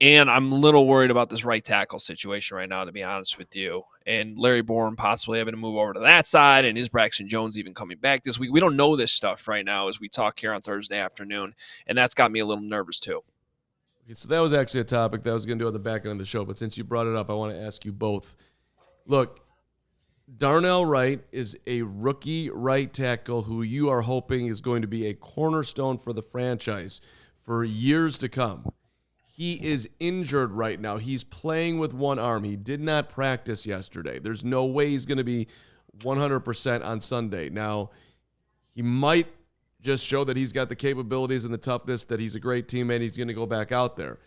And I'm a little worried about this right tackle situation right now, to be honest with you. And Larry Bourne possibly having to move over to that side, and is Braxton Jones even coming back this week? We don't know this stuff right now as we talk here on Thursday afternoon, and that's got me a little nervous too. Okay, so that was actually a topic that I was going to do at the back end of the show, but since you brought it up, I want to ask you both. Look, Darnell Wright is a rookie right tackle who you are hoping is going to be a cornerstone for the franchise for years to come. He is injured right now. He's playing with one arm. He did not practice yesterday. There's no way he's going to be 100% on Sunday. Now, he might just show that he's got the capabilities and the toughness, that he's a great teammate. He's going to go back out there.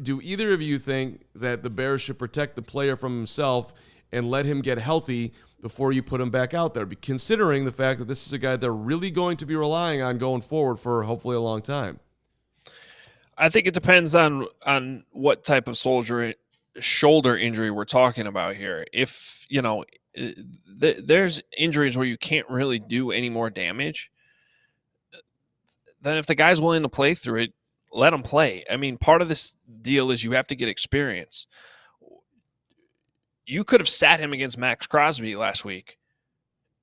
Do either of you think that the Bears should protect the player from himself and let him get healthy before you put him back out there, considering the fact that this is a guy they're really going to be relying on going forward for hopefully a long time? I think it depends on what type of shoulder injury we're talking about here. If, there's injuries where you can't really do any more damage, then if the guy's willing to play through it, let him play. I mean, part of this deal is you have to get experience. You could have sat him against Max Crosby last week.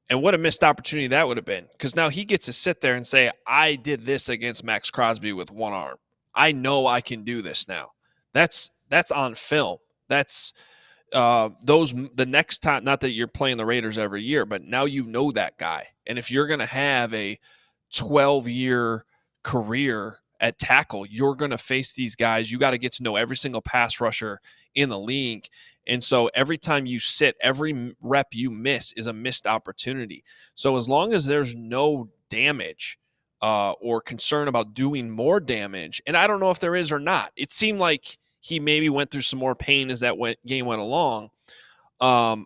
And what a missed opportunity that would have been. Because now he gets to sit there and say, I did this against Max Crosby with one arm. I know I can do this now. That's on film. That's the next time, not that you're playing the Raiders every year, but now you know that guy. And if you're going to have a 12-year career at tackle, you're going to face these guys. You got to get to know every single pass rusher in the league. And so every time you sit, every rep you miss is a missed opportunity. So as long as there's no damage or concern about doing more damage, and I don't know if there is or not, it seemed like he maybe went through some more pain as that game went along. I'm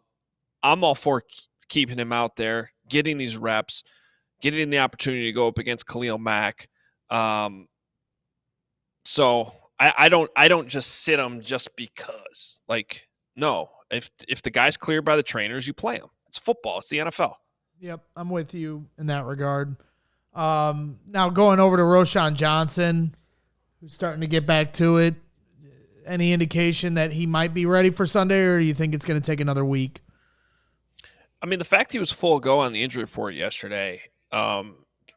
all for keeping him out there, getting these reps, getting the opportunity to go up against Khalil Mack. So I don't just sit him just because. Like, no, if the guy's cleared by the trainers, you play him. It's football. It's the NFL. Yep, I'm with you in that regard. Now going over to Roschon Johnson, who's starting to get back to it. Any indication that he might be ready for Sunday, or do you think it's going to take another week? I mean, the fact he was full go on the injury report yesterday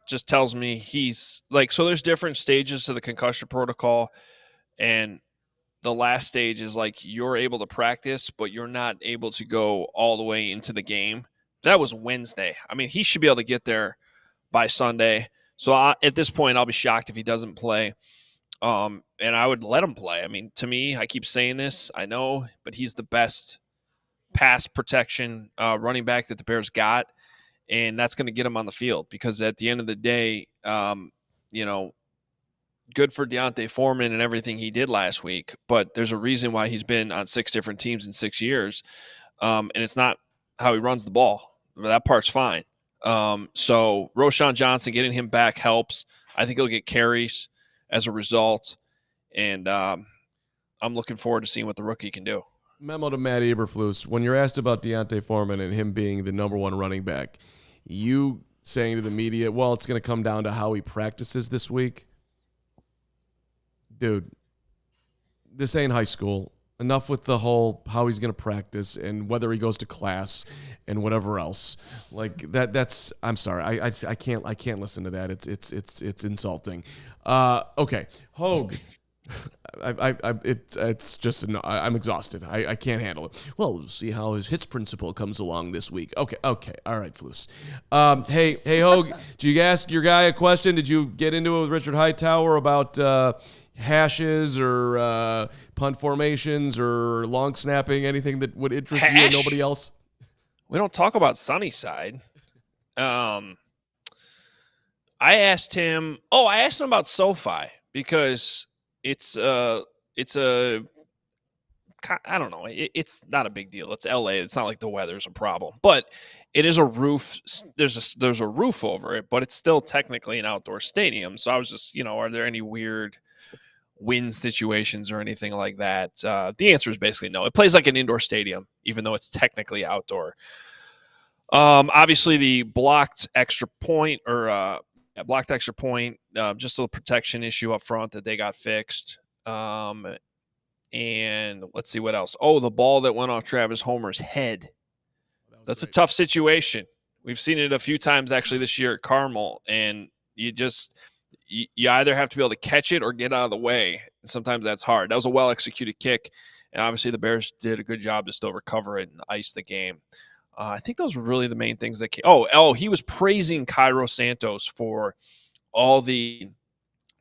just tells me he's like, so there's different stages to the concussion protocol, and the last stage is like you're able to practice, but you're not able to go all the way into the game. That was Wednesday. I mean, he should be able to get there by Sunday. So at this point, I'll be shocked if he doesn't play. And I would let him play. I mean, to me, I keep saying this, I know, but he's the best pass protection running back that the Bears got, and that's going to get him on the field because at the end of the day, good for D'Onta Foreman and everything he did last week, but there's a reason why he's been on 6 different teams in 6 years, and it's not how he runs the ball. That part's fine. So Roschon Johnson, getting him back helps. I think he'll get carries as a result, and I'm looking forward to seeing what the rookie can do. Memo to Matt Eberflus. When you're asked about D'Onta Foreman and him being the number one running back, you saying to the media, well, it's going to come down to how he practices this week. Dude, this ain't high school. Enough with the whole how he's going to practice and whether he goes to class and whatever else. Like that's I'm sorry. I can't listen to that. It's insulting. Okay. Hoge. It's just I'm exhausted. I can't handle it. Well, we'll see how his hits principle comes along this week. Okay. All right, Flus. Hey, Hoge, did you ask your guy a question? Did you get into it with Richard Hightower about hashes or punt formations or long snapping, anything that would interest you and nobody else? We don't talk about Sunnyside. I asked him about SoFi because it's I don't know. It's not a big deal. It's LA. It's not like the weather's a problem, but it is a roof. There's a roof over it, but it's still technically an outdoor stadium. So I was just, are there any weird wind situations or anything like that? The answer is basically no. It plays like an indoor stadium, even though it's technically outdoor. Obviously the blocked extra point, just a protection issue up front that they got fixed. And let's see what else. Oh, the ball that went off Travis Homer's head. That's great. A tough situation. We've seen it a few times actually this year at Carmel, and you either have to be able to catch it or get out of the way. And sometimes that's hard. That was a well-executed kick, and obviously the Bears did a good job to still recover it and ice the game. I think those were really the main things that came. He was praising Cairo Santos for all the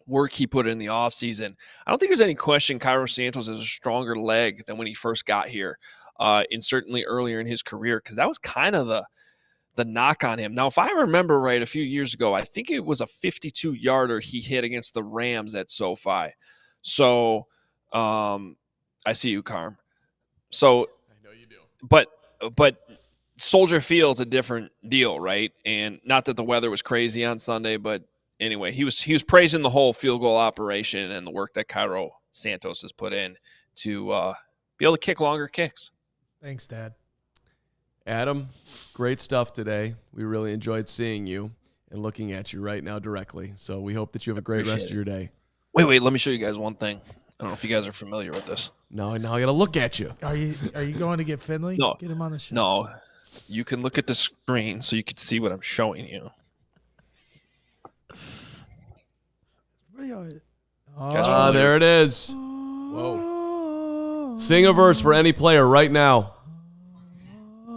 work he put in the offseason. I don't think there's any question Cairo Santos has a stronger leg than when he first got here, and certainly earlier in his career, because that was kind of the knock on him. Now, if I remember right, a few years ago, I think it was a 52-yarder he hit against the Rams at SoFi. So I see you, Carm. So I know you do. But Soldier Field's a different deal, right? And not that the weather was crazy on Sunday, but anyway, he was praising the whole field goal operation and the work that Cairo Santos has put in to be able to kick longer kicks. Thanks, Dad. Adam, great stuff today. We really enjoyed seeing you and looking at you right now directly. So we hope that you have a great rest of your day. Wait. Let me show you guys one thing. I don't know if you guys are familiar with this. No, now I got to look at you. Are you going to get Finley? No. Get him on the show. No. You can look at the screen so you can see what I'm showing you. What are you? There it is. Whoa. Sing a verse for any player right now.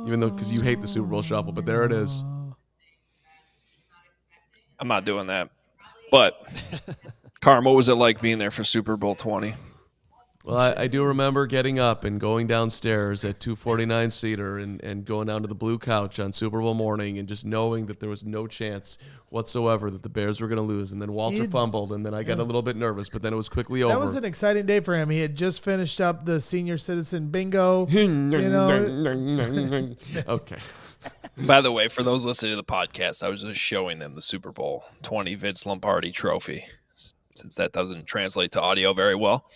Even though, because you hate the Super Bowl shuffle, but there it is. I'm not doing that. But, Carm, what was it like being there for Super Bowl 20? Well, I do remember getting up and going downstairs at 249 Cedar and going down to the blue couch on Super Bowl morning and just knowing that there was no chance whatsoever that the Bears were going to lose. And then Walter fumbled, and then I got a little bit nervous, but then it was quickly over. That was an exciting day for him. He had just finished up the senior citizen bingo. You know. Okay. By the way, for those listening to the podcast, I was just showing them the Super Bowl 20 Vince Lombardi trophy, since that doesn't translate to audio very well.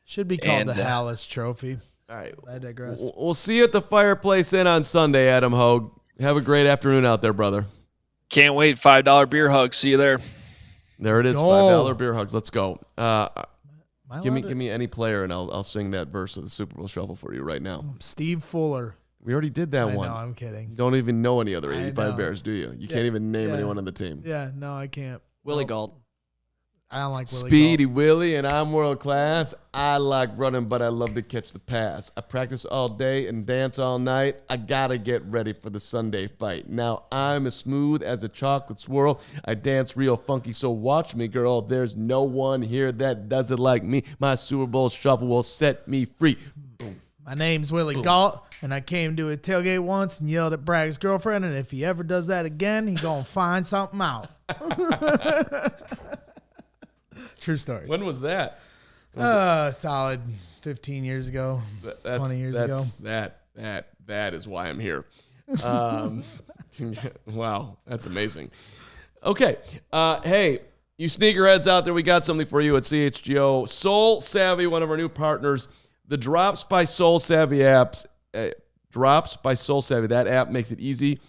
Should be called the Halas Trophy. All right. I digress. We'll see you at the Fireplace Inn on Sunday, Adam Hoge. Have a great afternoon out there, brother. Can't wait. $5 beer hug. See you there. There it is. go. $5 beer hugs. Let's go. Give allowed me any player, and I'll sing that verse of the Super Bowl shuffle for you right now. Steve Fuller. We already did that I one. know, I'm kidding. You don't even know any other I 85 know. Bears, do you? You can't even name anyone on the team. Yeah, no, I can't. Willie Galt. I don't like Willie Speedy Galt. Willie, and I'm world class. I like running, but I love to catch the pass. I practice all day and dance all night. I gotta get ready for the Sunday fight. Now I'm as smooth as a chocolate swirl. I dance real funky, so watch me, girl. There's no one here that does it like me. My Super Bowl shuffle will set me free. Boom. My name's Willie Galt, and I came to a tailgate once and yelled at Bragg's girlfriend, and if he ever does that again, he gonna find something out. True story. When was that? Solid 15 years ago, 20 years ago. That is why I'm here. Wow, that's amazing. Okay, hey, you sneakerheads out there, we got something for you at CHGO. Soul Savvy, one of our new partners. The Drops by Soul Savvy apps. Drops by Soul Savvy. That app makes it easy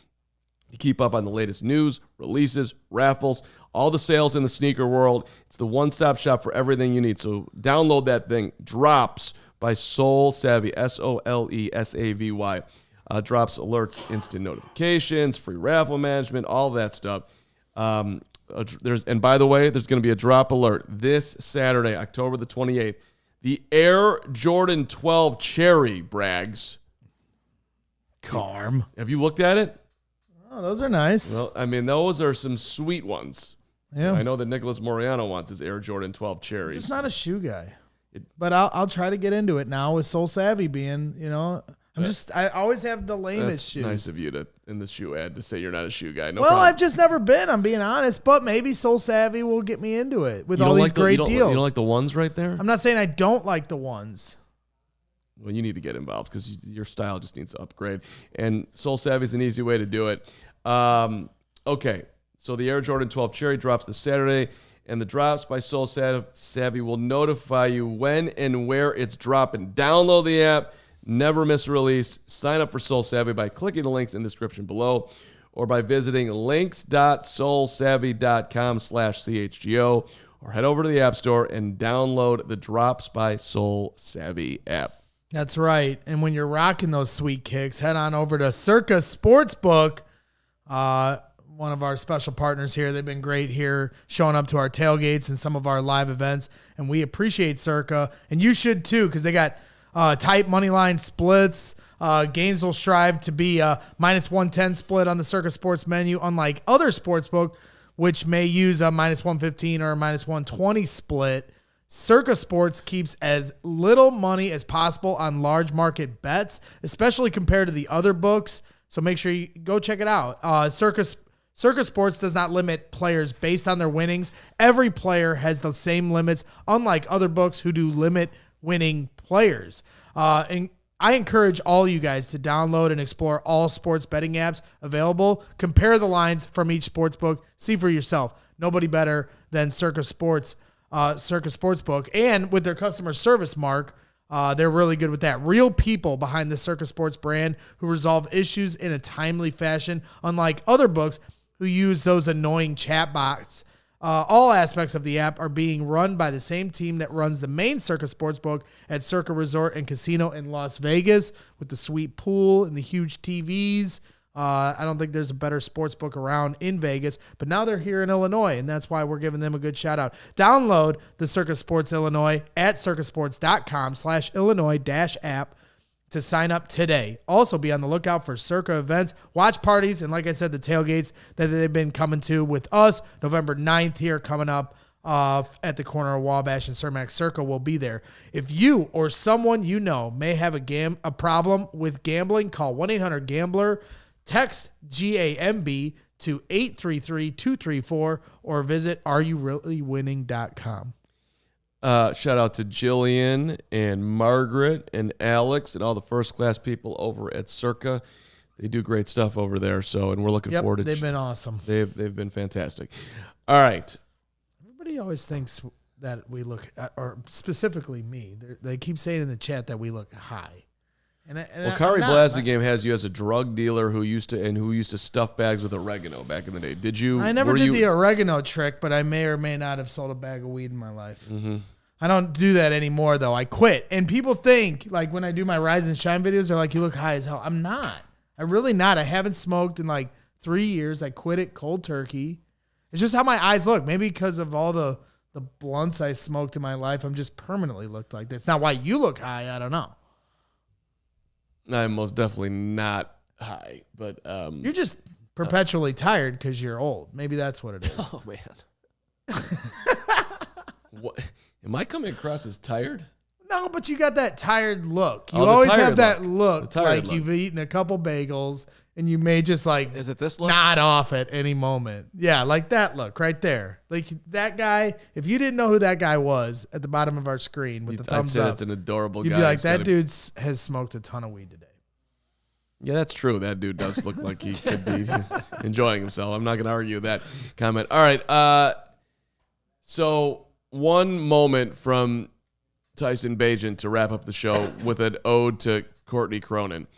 to keep up on the latest news, releases, raffles, all the sales in the sneaker world. It's the one-stop shop for everything you need. So download that thing. Drops by Soul Savvy. SOLESAVY. Drops alerts, instant notifications, free raffle management, all that stuff. And by the way, there's going to be a drop alert this Saturday, October the 28th. The Air Jordan 12 Cherry, Braggs. Carm. Have you looked at it? Oh, those are nice. Well, I mean, those are some sweet ones. Yeah. I know that Nicholas Moriano wants his Air Jordan 12 Cherries. Just not a shoe guy. But I'll try to get into it now with Soul Savvy being, I always have the lamest That's shoes. nice of you to, in the shoe ad, to say you're not a shoe guy. No Well, problem. I've just never been, I'm being honest, but maybe Soul Savvy will get me into it with You all don't these like the- great you don't- deals. You don't like the ones right there? I'm not saying I don't like the ones. Well, you need to get involved because your style just needs to upgrade. And Soul Savvy is an easy way to do it. Okay, so the Air Jordan 12 Cherry drops this Saturday, and the Drops by Soul Savvy will notify you when and where it's dropping. Download the app, never miss a release. Sign up for Soul Savvy by clicking the links in the description below or by visiting links.soulsavvy.com/CHGO or head over to the App Store and download the Drops by Soul Savvy app. That's right. And when you're rocking those sweet kicks, head on over to Circa Sportsbook. One of our special partners here. They've been great here showing up to our tailgates and some of our live events. And we appreciate Circa. And you should too, because they got tight money line splits. Games will strive to be a -110 split on the Circa Sports menu, unlike other sportsbook, which may use a -115 or a -120 split. Circa Sports keeps as little money as possible on large market bets, especially compared to the other books. So make sure you go check it out. Circa Sports does not limit players based on their winnings. Every player has the same limits, unlike other books who do limit winning players. And I encourage all you guys to download and explore all sports betting apps available. Compare the lines from each sports book. See for yourself. Nobody better than Circa Sports, Circa Sportsbook. And with their customer service mark, they're really good with that. Real people behind the Circa Sports brand who resolve issues in a timely fashion, unlike other books who use those annoying chat bots All aspects of the app are being run by the same team that runs the main Circa Sportsbook at Circa Resort and Casino in Las Vegas with the sweet pool and the huge TVs. I don't think there's a better sportsbook around in Vegas, but now they're here in Illinois, and that's why we're giving them a good shout out. Download the Circa Sports Illinois at circasports.com/Illinois-app to sign up today. Also be on the lookout for Circa events, watch parties, and like I said, the tailgates that they've been coming to with us. November 9th here coming up at the corner of Wabash and Cermak. Circa will be there. If you or someone you know may have a problem with gambling, call 1-800-GAMBLER, text GAMB to 833-234, or visit areyourreallywinning.com. Shout out to Jillian and Margaret and Alex and all the first-class people over at Circa. They do great stuff over there, and we're looking forward to they've been awesome. They've been fantastic. All right. Everybody always thinks that we look, or specifically me, they keep saying in the chat that we look high. Kari Blasingame has you as a drug dealer who used to stuff bags with oregano back in the day. Did you? I never did the oregano trick, but I may or may not have sold a bag of weed in my life. Mm-hmm. I don't do that anymore, though. I quit. And people think, like, when I do my Rise and Shine videos, they're like, you look high as hell. I'm not. I'm really not. I haven't smoked in, 3 years. I quit it cold turkey. It's just how my eyes look. Maybe because of all the blunts I smoked in my life, I'm just permanently looked like this. Now, why you look high, I don't know. I'm most definitely not high, but you're just perpetually tired because you're old. Maybe that's what it is. Oh, man. What? Am I coming across as tired? No, but you got that tired look. You the always tired have that look. look The tired like look. you've eaten a couple bagels and you may just Is it this look? nod off at any moment. Yeah, like that look right there. Like that guy, if you didn't know who that guy was at the bottom of our screen with the thumbs I'd say up, it's an adorable you'd guy. be like, He's that got dude has smoked a ton of weed today. Yeah, that's true. That dude does look like he could be enjoying himself. I'm not going to argue that comment. All right. So one moment from Tyson Bagent to wrap up the show with an ode to Courtney Cronin.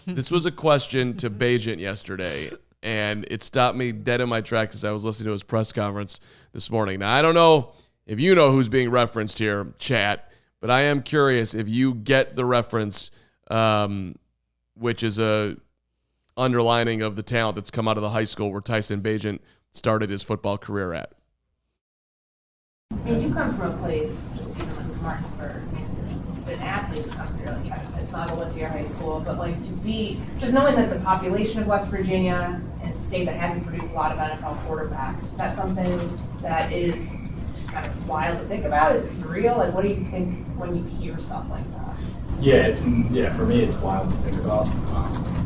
This was a question to Bagent yesterday, and it stopped me dead in my tracks as I was listening to his press conference this morning. Now, I don't know if you know who's being referenced here, chat, but I am curious if you get the reference, which is a underlining of the talent that's come out of the high school where Tyson Bagent started his football career at. I mean, you come from a place, just even like Martinsburg, I mean, the athletes come through, it's not a went to your high school, but to be, just knowing that the population of West Virginia, and it's a state that hasn't produced a lot of NFL quarterbacks, is that something that is just kind of wild to think about? Is it surreal? What do you think when you hear stuff like that? Yeah, for me, it's wild to think about.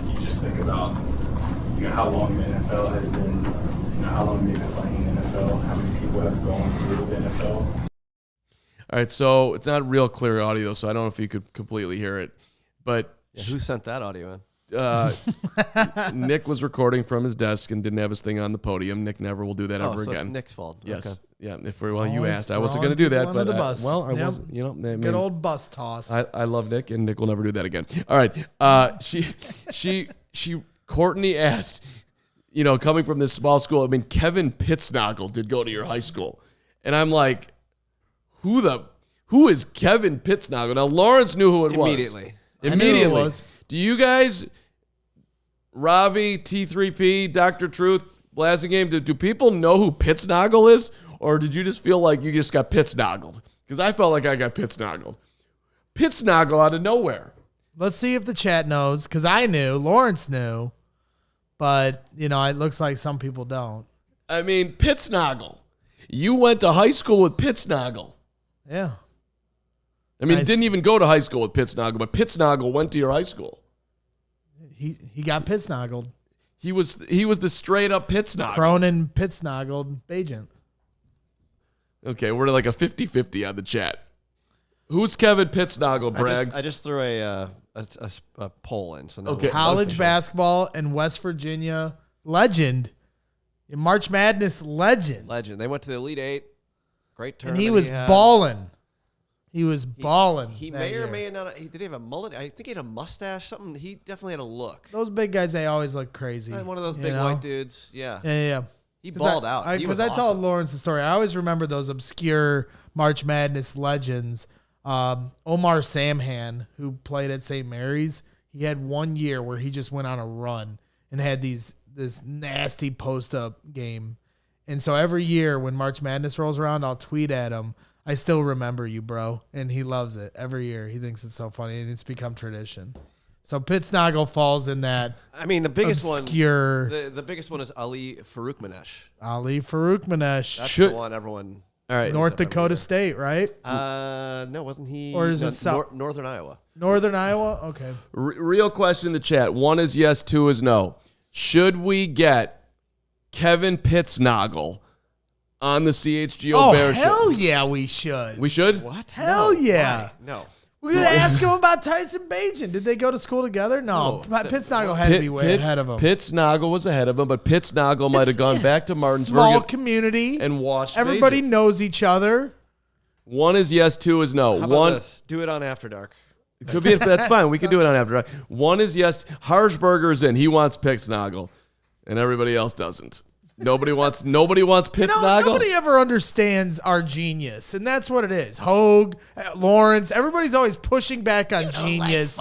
You just think about, how long the NFL has been, how long they've been playing in the NFL, how many people have gone through the NFL. All right, so it's not real clear audio, so I don't know if you could completely hear it. But Who sent that audio in? Nick was recording from his desk and didn't have his thing on the podium. Nick never will do that ever so again. It's Nick's fault. Yes. Okay. Yeah. You Always asked. I wasn't going throwing to do that, people under but the bus. I Yep. wasn't. I mean, Good old bus toss. I love Nick, and Nick will never do that again. All right. She Courtney asked, coming from this small school. I mean, Kevin Pitsnogle did go to your high school, and I'm like, who is Kevin Pitsnogle? Now Lawrence knew who it was Immediately. I knew who it was. Do you guys, Ravi, T3P, Dr. Truth, Blasingame, do people know who Pitsnogle is? Or did you just feel like you just got Pitsnogled? Because I felt like I got Pitsnogled. Pitsnogle out of nowhere. Let's see if the chat knows, because I knew. Lawrence knew. But, it looks like some people don't. I mean, Pitsnogle. You went to high school with Pitsnogle. Yeah. I mean, Nice. didn't even go to high school with Pitsnogle, but Pitsnogle went to your high school. He got Pitsnogled. He was the straight up Pitsnogle. Cronin Pitsnogled Bagent. Okay, we're like a 50-50 on the chat. Who's Kevin Pitsnogle, Braggs? I just threw a poll in. So no Okay. College basketball and West Virginia legend. March Madness legend. Legend. They went to the Elite Eight. Great And tournament. he was had. balling. He was balling. He that may or year. may not. Did he have a mullet? I think he had a mustache. Something. He definitely had a look. Those big guys, they always look crazy. One of those you big know? white dudes. Yeah. Yeah. He balled out. Because I tell Lawrence the story. I always remember those obscure March Madness legends. Omar Samhan, who played at St. Mary's, he had 1 year where he just went on a run and had this nasty post-up game. And so every year when March Madness rolls around, I'll tweet at him, I still remember you, bro. And he loves it. Every year. He thinks it's so funny, and it's become tradition. So Pitsnogle falls in that. I mean, the biggest obscure one. The biggest one is Ali Faroukmanesh. Ali Faroukmanesh. That's the one everyone. All right. North Dakota State, right? No, wasn't he? Or is it South? Northern Iowa? Northern Iowa? Okay. Real question in the chat. 1 is yes, 2 is no. Should we get Kevin Pitsnogle on the CHGO Bears show? Hell yeah, we should. We should? What? Hell yeah. Why? No. We're going to ask him about Tyson Bagent. Did they go to school together? No. Pitsnogle had to be way ahead of him. Pitsnogle was ahead of him, but Pitsnogle might have gone back to Martinsburg. Small community. And washed Everybody Bagent. knows each other. 1 is yes, 2 is no. How about this? Do it on After Dark. It could be. That's fine. We can do it on After Dark. 1 is yes. Harshberger's in. He wants Pitsnogle, and everybody else doesn't. Nobody wants Pitsnogle. Nobody ever understands our genius, and that's what it is. Hoge, Lawrence, everybody's always pushing back on genius.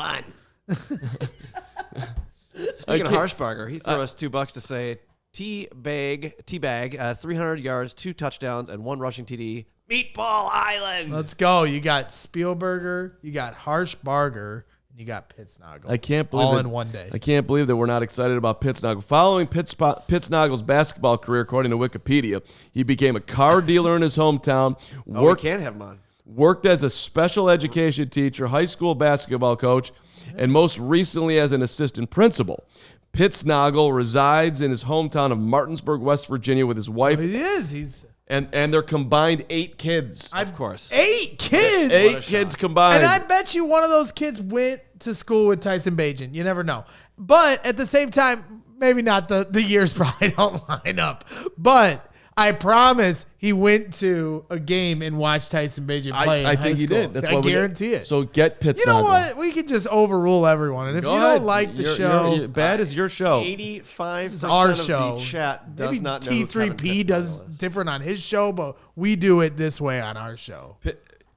Speaking of Harshbarger, he threw us $2 to say teabag, 300 yards, 2 touchdowns, and 1 rushing TD. Meatball Island. Let's go. You got Spielberger, you got Harshbarger, and you got Pitsnogle. I can't believe all it. in one day. I can't believe that we're not excited about Pitsnogle. Following Pitsnogle's basketball career, according to Wikipedia, he became a car dealer in his hometown. We can't have him on. Worked as a special education teacher, high school basketball coach, and most recently as an assistant principal. Pitsnogle resides in his hometown of Martinsburg, West Virginia, with his wife. He is. He's and their combined 8 kids. Of course. 8 kids. 8 kids combined. And I bet you one of those kids went to school with Tyson Bagent. You never know. But at the same time, maybe not the years probably don't line up. But I promise he went to a game and watched Tyson Bagent play. I think he did. That's I guarantee it. So get Pitsnogle. You know what? We could just overrule everyone. And if Go you ahead. don't like the show, bad is your show. 85% this is our of show. the chat does Maybe not know who Kevin T3P does Pitsnogle is. different on his show, but we do it this way on our show.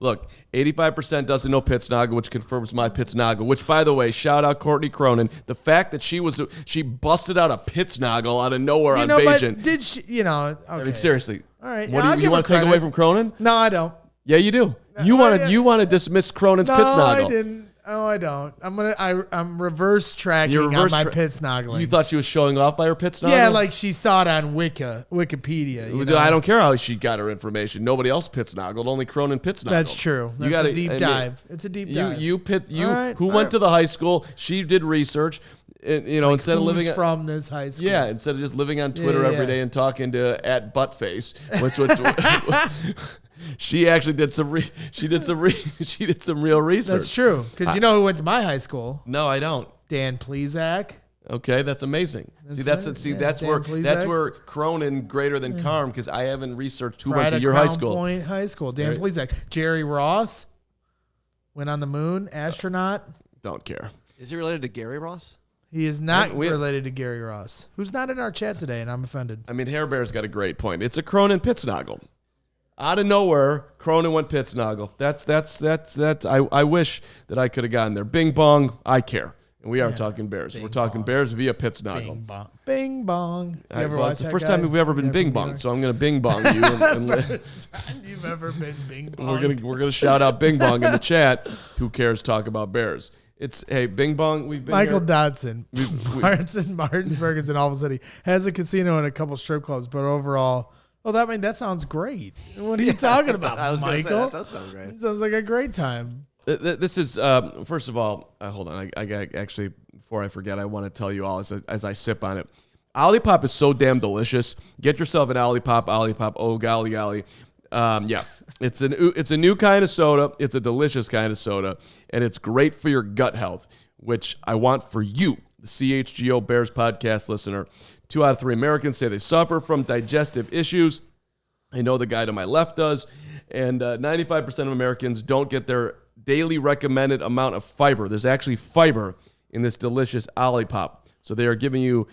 Look, 85% doesn't know Pitsnogle, which confirms my Pitsnogle. Which, by the way, shout out Courtney Cronin. The fact that she busted out a Pitsnogle out of nowhere on Bagent. But did she? Okay. I mean, seriously. All right. What I'll do you give want her to take credit. away from Cronin? No, I don't. Yeah, you do. You want to dismiss Cronin's No, Pitsnogle. I didn't. Oh, I don't. I'm reverse tracking You're reverse on my Pitsnogle. You thought she was showing off by her Pitsnogle? Yeah, like she saw it on Wikipedia. You know? I don't care how she got her information. Nobody else Pitsnogled, only Cronin Pitsnogle. That's true. That's a deep dive. It's a deep dive. Who went to the high school? She did research. Instead of living from this high school. Yeah, instead of just living on Twitter every day and talking to @buttface, which she actually did some real research. That's true. Because you know who went to my high school? No, I don't. Dan Plezak. Okay, that's amazing. That's where Cronin greater than Carm, because I haven't researched who went to your high school. Point High School. Dan Plezak. Jerry Ross went on the moon. Astronaut. Don't care. Is he related to Gary Ross? He is not related to Gary Ross, who's not in our chat today, and I'm offended. I mean, Hair Bear's got a great point. It's a Cronin Pitsnogle. Out of nowhere, Cronin went Pitsnogle. That's. I wish that I could have gotten there. Bing bong, I care. And we are talking Bears. We're talking Bears via Pitsnogle. Bing bong. Bing bong. You ever Well, watch it's the that first guy? time we've ever been bing bong, so I'm going to bing bong you. First time you've ever been bing bong. We're gonna shout out Bing Bong in the chat. Who cares? Talk about Bears. It's Bing Bong. We've been Michael here. Dodson. Martinsburg is in ALLCITY. Has a casino and a couple strip clubs, but overall, that sounds great. What are you talking about, I was gonna say, Michael? that does sound great. It sounds like a great time. This is first of all. Hold on. I actually, before I forget, I want to tell you all as I sip on it. Olipop is so damn delicious. Get yourself an Olipop. Oh golly golly. Yeah. It's a new kind of soda. It's a delicious kind of soda, and it's great for your gut health, which I want for you, the CHGO Bears Podcast listener. 2 out of 3 Americans say they suffer from digestive issues. I know the guy to my left does, and 95% of Americans don't get their daily recommended amount of fiber. There's actually fiber in this delicious Olipop, so they are giving you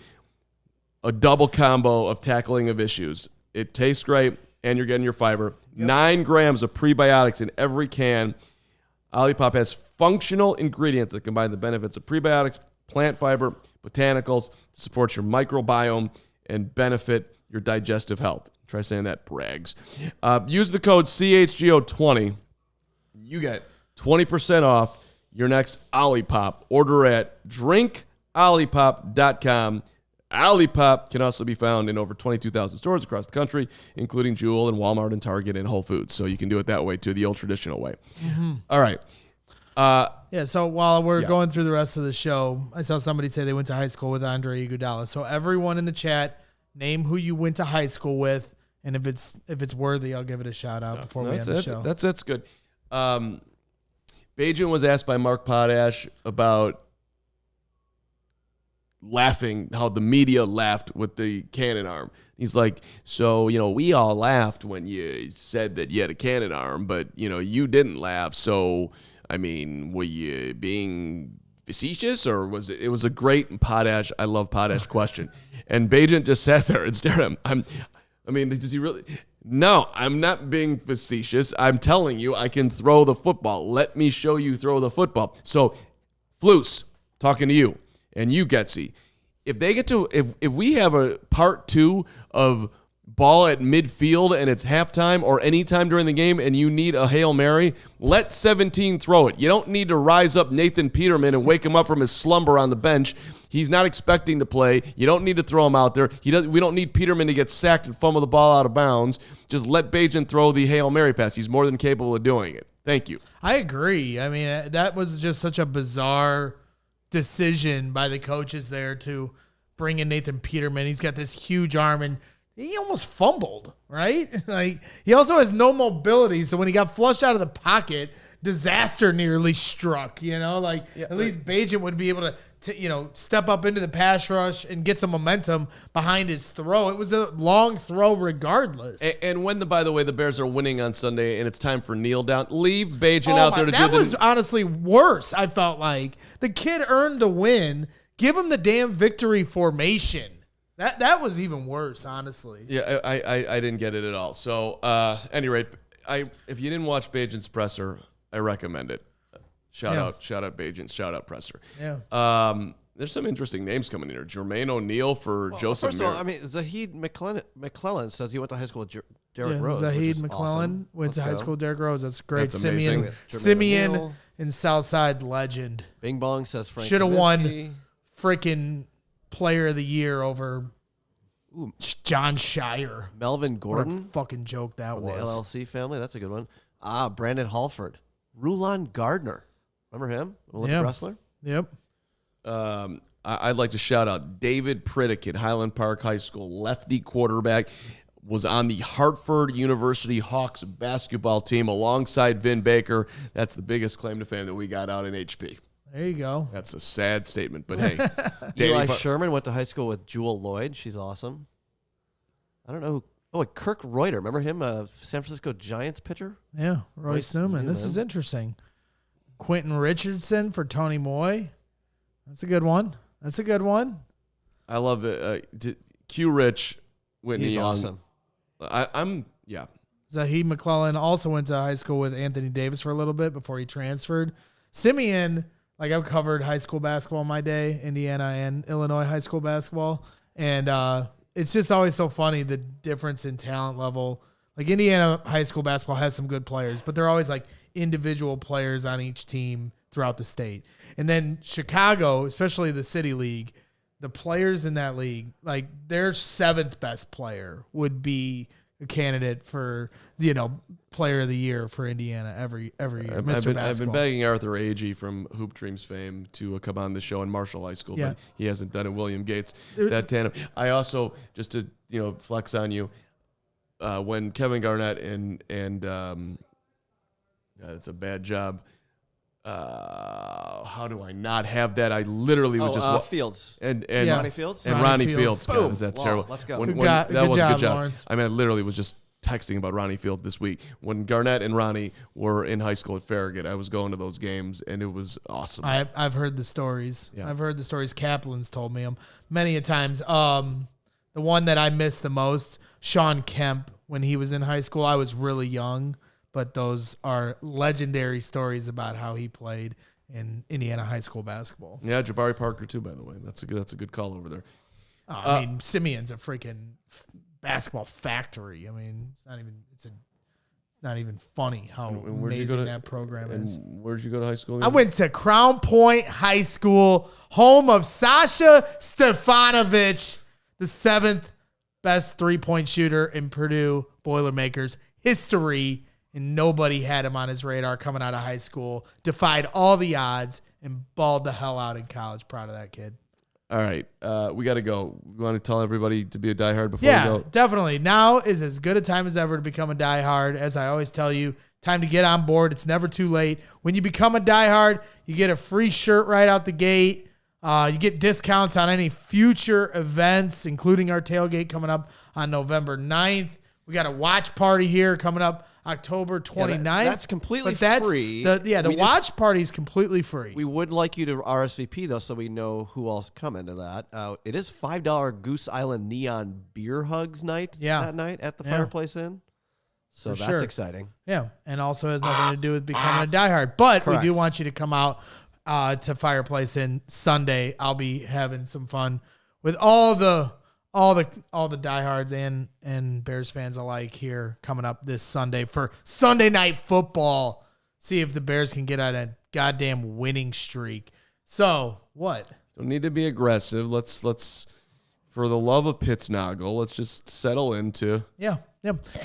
a double combo of tackling of issues. It tastes great, and you're getting your fiber. 9 grams of prebiotics in every can. Olipop has functional ingredients that combine the benefits of prebiotics, plant fiber, botanicals to support your microbiome and benefit your digestive health. Try saying that, brags. Use the code CHGO20. You get 20% off your next Olipop. Order at drinkolipop.com. Olipop can also be found in over 22,000 stores across the country, including Jewel and Walmart and Target and Whole Foods. So you can do it that way too, the old traditional way. Mm-hmm. All right. So while we're going through the rest of the show, I saw somebody say they went to high school with Andre Iguodala. So everyone in the chat, name who you went to high school with, and if it's worthy, I'll give it a shout out before we end the show. That's good. Bagent was asked by Mark Potash about laughing, how the media laughed with the cannon arm. He's like, so, we all laughed when you said that you had a cannon arm, but, you didn't laugh. So, were you being facetious, or was it? It was a great Potash. I love Potash question. And Bagent just sat there and stared at him. Does he really? No, I'm not being facetious. I'm telling you, I can throw the football. Let me show you throw the football. So, Floos, talking to you. And you, Getsy, if we have a part 2 of ball at midfield and it's halftime or any time during the game and you need a Hail Mary, let 17 throw it. You don't need to rise up Nathan Peterman and wake him up from his slumber on the bench. He's not expecting to play. You don't need to throw him out there. We don't need Peterman to get sacked and fumble the ball out of bounds. Just let Bagent throw the Hail Mary pass. He's more than capable of doing it. Thank you. I agree. That was just such a bizarre decision by the coaches there to bring in Nathan Peterman. He's got this huge arm, and he almost fumbled, right? Like, he also has no mobility, so when he got flushed out of the pocket, disaster nearly struck, At least Bagent would be able to step up into the pass rush and get some momentum behind his throw. It was a long throw regardless. And when, by the way, the Bears are winning on Sunday and it's time for kneel down, leave Bagent out there to do that. That was honestly worse, I felt like. The kid earned the win. Give him the damn victory formation. That was even worse, honestly. Yeah, I didn't get it at all. So, any rate, if you didn't watch Bagent's presser, I recommend it. Shout out Bagent, shout out presser. Yeah. There's some interesting names coming in here. Jermaine O'Neal for Joseph. First of all, Zahid McClellan says he went to high school with Derrick Rose. Zahid McClellan went to high school with Derrick Rose. That's great. That's amazing. Simeon and Southside legend. Bing Bong says Frank should have Kaminsky. won freaking Player of the Year over John Shire. Melvin Gordon. What a fucking joke that from was. The LLC family. That's a good one. Brandon Halford. Rulon Gardner. Remember him? Olympic wrestler? Yep. I'd like to shout out David Pritick at Highland Park High School, lefty quarterback, was on the Hartford University Hawks basketball team alongside Vin Baker. That's the biggest claim to fame that we got out in HP. There you go. That's a sad statement, but hey. Eli Sherman went to high school with Jewel Lloyd. She's awesome. I don't know who. Oh, Kirk Reuter. Remember him? San Francisco Giants pitcher? Yeah, Royce Newman. This is interesting. Quentin Richardson for Tony Moy. That's a good one. I love it. Q Rich, Whitney He's Young. awesome. Yeah. Zahid McClellan also went to high school with Anthony Davis for a little bit before he transferred. Simeon, I've covered high school basketball in my day, Indiana and Illinois high school basketball. And it's just always so funny, the difference in talent level. Indiana high school basketball has some good players, but they're always individual players on each team throughout the state. And then Chicago, especially the City League, the players in that league, their 7th best player would be a candidate for, Player of the Year for Indiana every year. I've been begging Arthur Agee from Hoop Dreams fame to come on the show in Marshall High School, but he hasn't done it. William Gates, that tandem. I also, just to flex on you, when Kevin Garnett and it's a bad job. How do I not have that? I literally was just Fields and Ronnie Fields and Ronnie Fields. Boom. God, that's Wow, terrible. let's go. Good job, job. Lawrence. I literally was just texting about Ronnie Fields this week. When Garnett and Ronnie were in high school at Farragut, I was going to those games, and it was awesome. I've heard the stories. Yeah. I've heard the stories. Kaplan's told me them many a times. The one that I missed the most, Sean Kemp, when he was in high school. I was really young, but those are legendary stories about how he played in Indiana high school basketball. Yeah, Jabari Parker too, by the way. That's a good call over there. I mean, Simeon's a freaking basketball factory. I mean, it's not even funny how amazing that program is. Where'd you go to high school again? I went to Crown Point High School, home of Sasha Stefanovic, the 7th best three-point shooter in Purdue Boilermakers history, and nobody had him on his radar coming out of high school. Defied all the odds and balled the hell out in college. Proud of that kid. All right, we got to go. We want to tell everybody to be a diehard before we go? Yeah, definitely. Now is as good a time as ever to become a diehard. As I always tell you, time to get on board. It's never too late. When you become a diehard, you get a free shirt right out the gate. You get discounts on any future events, including our tailgate coming up on November 9th. We got a watch party here coming up October 29th. That's completely free. The watch party is completely free. We would like you to RSVP, though, so we know who else coming to that. It is $5 Goose Island Neon Beer Hugs night that night at the Fireplace Inn. So that's exciting. Yeah, and also has nothing to do with becoming a diehard. But Correct. we do want you to come out to Fireplace Inn Sunday. I'll be having some fun with all the diehards and Bears fans alike here coming up this Sunday for Sunday Night Football. See if the Bears can get on a goddamn winning streak. So what? Don't need to be aggressive. Let's for the love of Pitsnogle, let's just settle into. Yeah.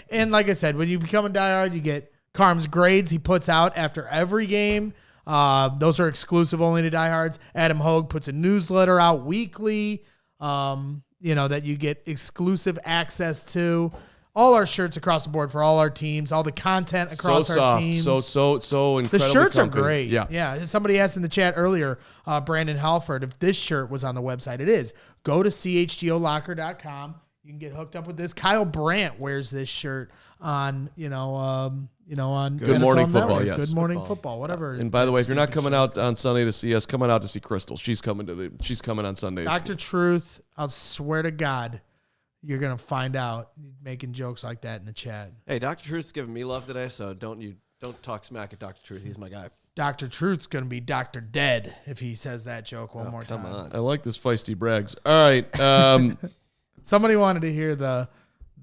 And like I said, when you become a diehard, you get Carm's grades he puts out after every game. Those are exclusive only to diehards. Adam Hoge puts a newsletter out weekly. That you get exclusive access to. All our shirts across the board for all our teams, all the content across our teams. So incredibly The shirts comfy. are great. Yeah. Somebody asked in the chat earlier, Brandon Halford, if this shirt was on the website. It is. Go to chgolocker.com. You can get hooked up with this. Kyle Brandt wears this shirt on, on Good Morning NFL Football, Network. yes. Good Morning Football, whatever. And by the way, if you're not coming out on Sunday to see us, coming out to see Crystal. She's coming on Sunday. Dr. Truth, I'll swear to God, you're going to find out making jokes like that in the chat. Hey, Dr. Truth's giving me love today, so don't talk smack at Dr. Truth. He's my guy. Dr. Truth's going to be Dr. Dead if he says that joke one more time. Come on. I like this feisty brags. All right. Somebody wanted to hear the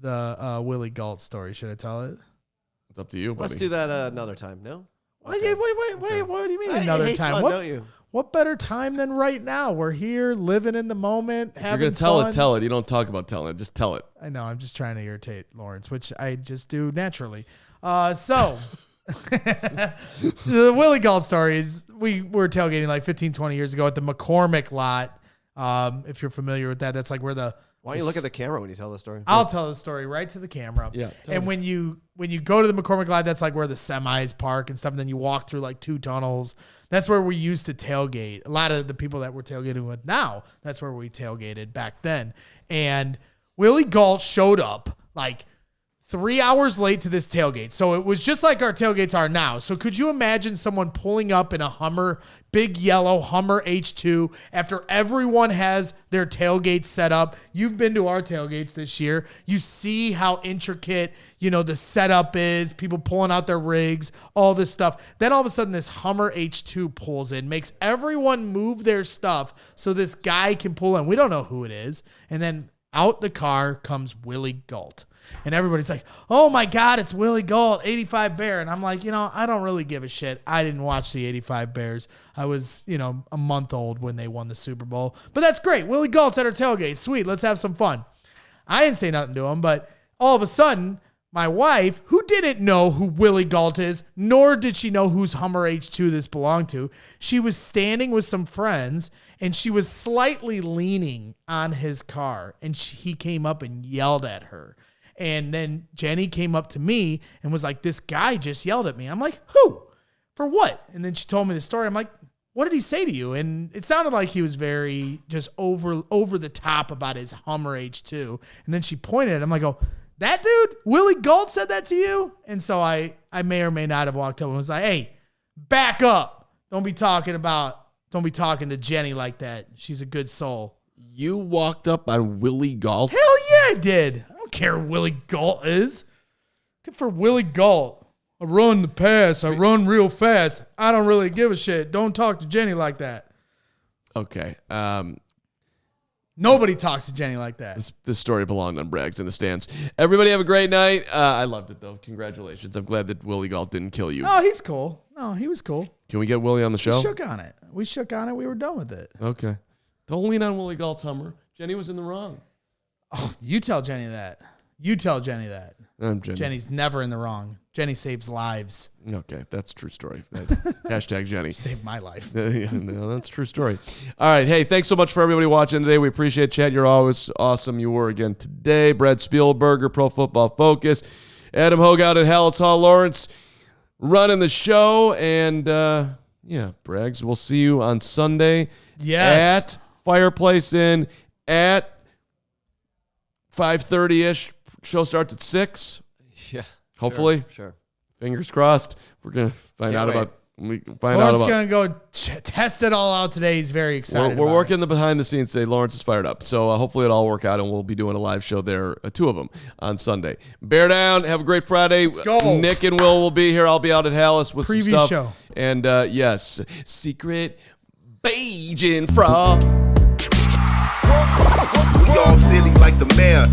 Willie Galt story. Should I tell it? It's up to you, buddy. Let's do that another time. No? Wait. What do you mean Hey, another hate time? fun, don't you? What better time than right now? We're here living in the moment, If you're having going to tell fun. it, tell it. You don't talk about telling it. Just tell it. I know. I'm just trying to irritate Lawrence, which I just do naturally. So the Willie Galt story is we were tailgating like 15, 20 years ago at the McCormick lot. If you're familiar with that, that's like where Why don't you look at the camera when you tell the story? I'll tell the story right to the camera. Yeah. And when you go to the McCormick lot, that's like where the semis park and stuff. And then you walk through like 2 tunnels. That's where we used to tailgate. A lot of the people that we're tailgating with now, that's where we tailgated back then. And Willie Galt showed up like 3 hours late to this tailgate. So it was just like our tailgates are now. So could you imagine someone pulling up in a Hummer, big yellow Hummer H2 after everyone has their tailgates set up? You've been to our tailgates this year. You see how intricate, the setup is, people pulling out their rigs, all this stuff. Then all of a sudden this Hummer H2 pulls in, makes everyone move their stuff so this guy can pull in. We don't know who it is. And then out the car comes Willie Galt. And everybody's like, oh, my God, it's Willie Galt, 85 Bear. And I'm like, I don't really give a shit. I didn't watch the 85 Bears. I was, a month old when they won the Super Bowl. But that's great. Willie Galt's at our tailgate. Sweet. Let's have some fun. I didn't say nothing to him, but all of a sudden, my wife, who didn't know who Willie Galt is, nor did she know whose Hummer H2 this belonged to, she was standing with some friends, and she was slightly leaning on his car. And he came up and yelled at her. And then Jenny came up to me and was like, this guy just yelled at me. I'm like, who? For what? And then she told me the story. I'm like, what did he say to you? And it sounded like he was very just over the top about his Hummer H2. And then she pointed at him. I go, that dude, Willie Galt said that to you? And so I may or may not have walked up and was like, hey, back up. Don't be talking to Jenny like that. She's a good soul. You walked up on Willie Galt? Hell I did. I don't care who Willie Galt is. Good for Willie Galt. I run the pass. I run real fast. I don't really give a shit. Don't talk to Jenny like that. Okay. Nobody talks to Jenny like that. This story belonged on Braggs in the stands. Everybody have a great night. I loved it, though. Congratulations. I'm glad that Willie Galt didn't kill you. Oh, he's cool. No, he was cool. Can we get Willie on the show? We shook on it. We were done with it. Okay. Don't lean on Willie Galt's Hummer. Jenny was in the wrong. Oh, you tell Jenny that. I'm Jenny. Jenny's never in the wrong. Jenny saves lives. Okay, that's a true story. Hashtag Jenny. Saved my life. Yeah, no, that's a true story. All right, hey, thanks so much for everybody watching today. We appreciate Chad. You're always awesome. You were again today. Brad Spielberger, Pro Football Focus. Adam Hoge out at Halas Hall. Lawrence running the show. And, yeah, Braggs, we'll see you on Sunday at Fireplace Inn at 5:30-ish. Show starts at 6. Yeah. Hopefully. Sure. Fingers crossed. We're going to find out wait. about... Lawrence is going to go test it all out today. He's very excited. We're working the behind the scenes today. Lawrence is fired up. So hopefully it'll all work out, and we'll be doing a live show there, 2 of them, on Sunday. Bear down. Have a great Friday. Let's go. Nick and Will be here. I'll be out at Halas with Preview some stuff. show. And, yes, secret Bagent frog. We all silly like the mayor.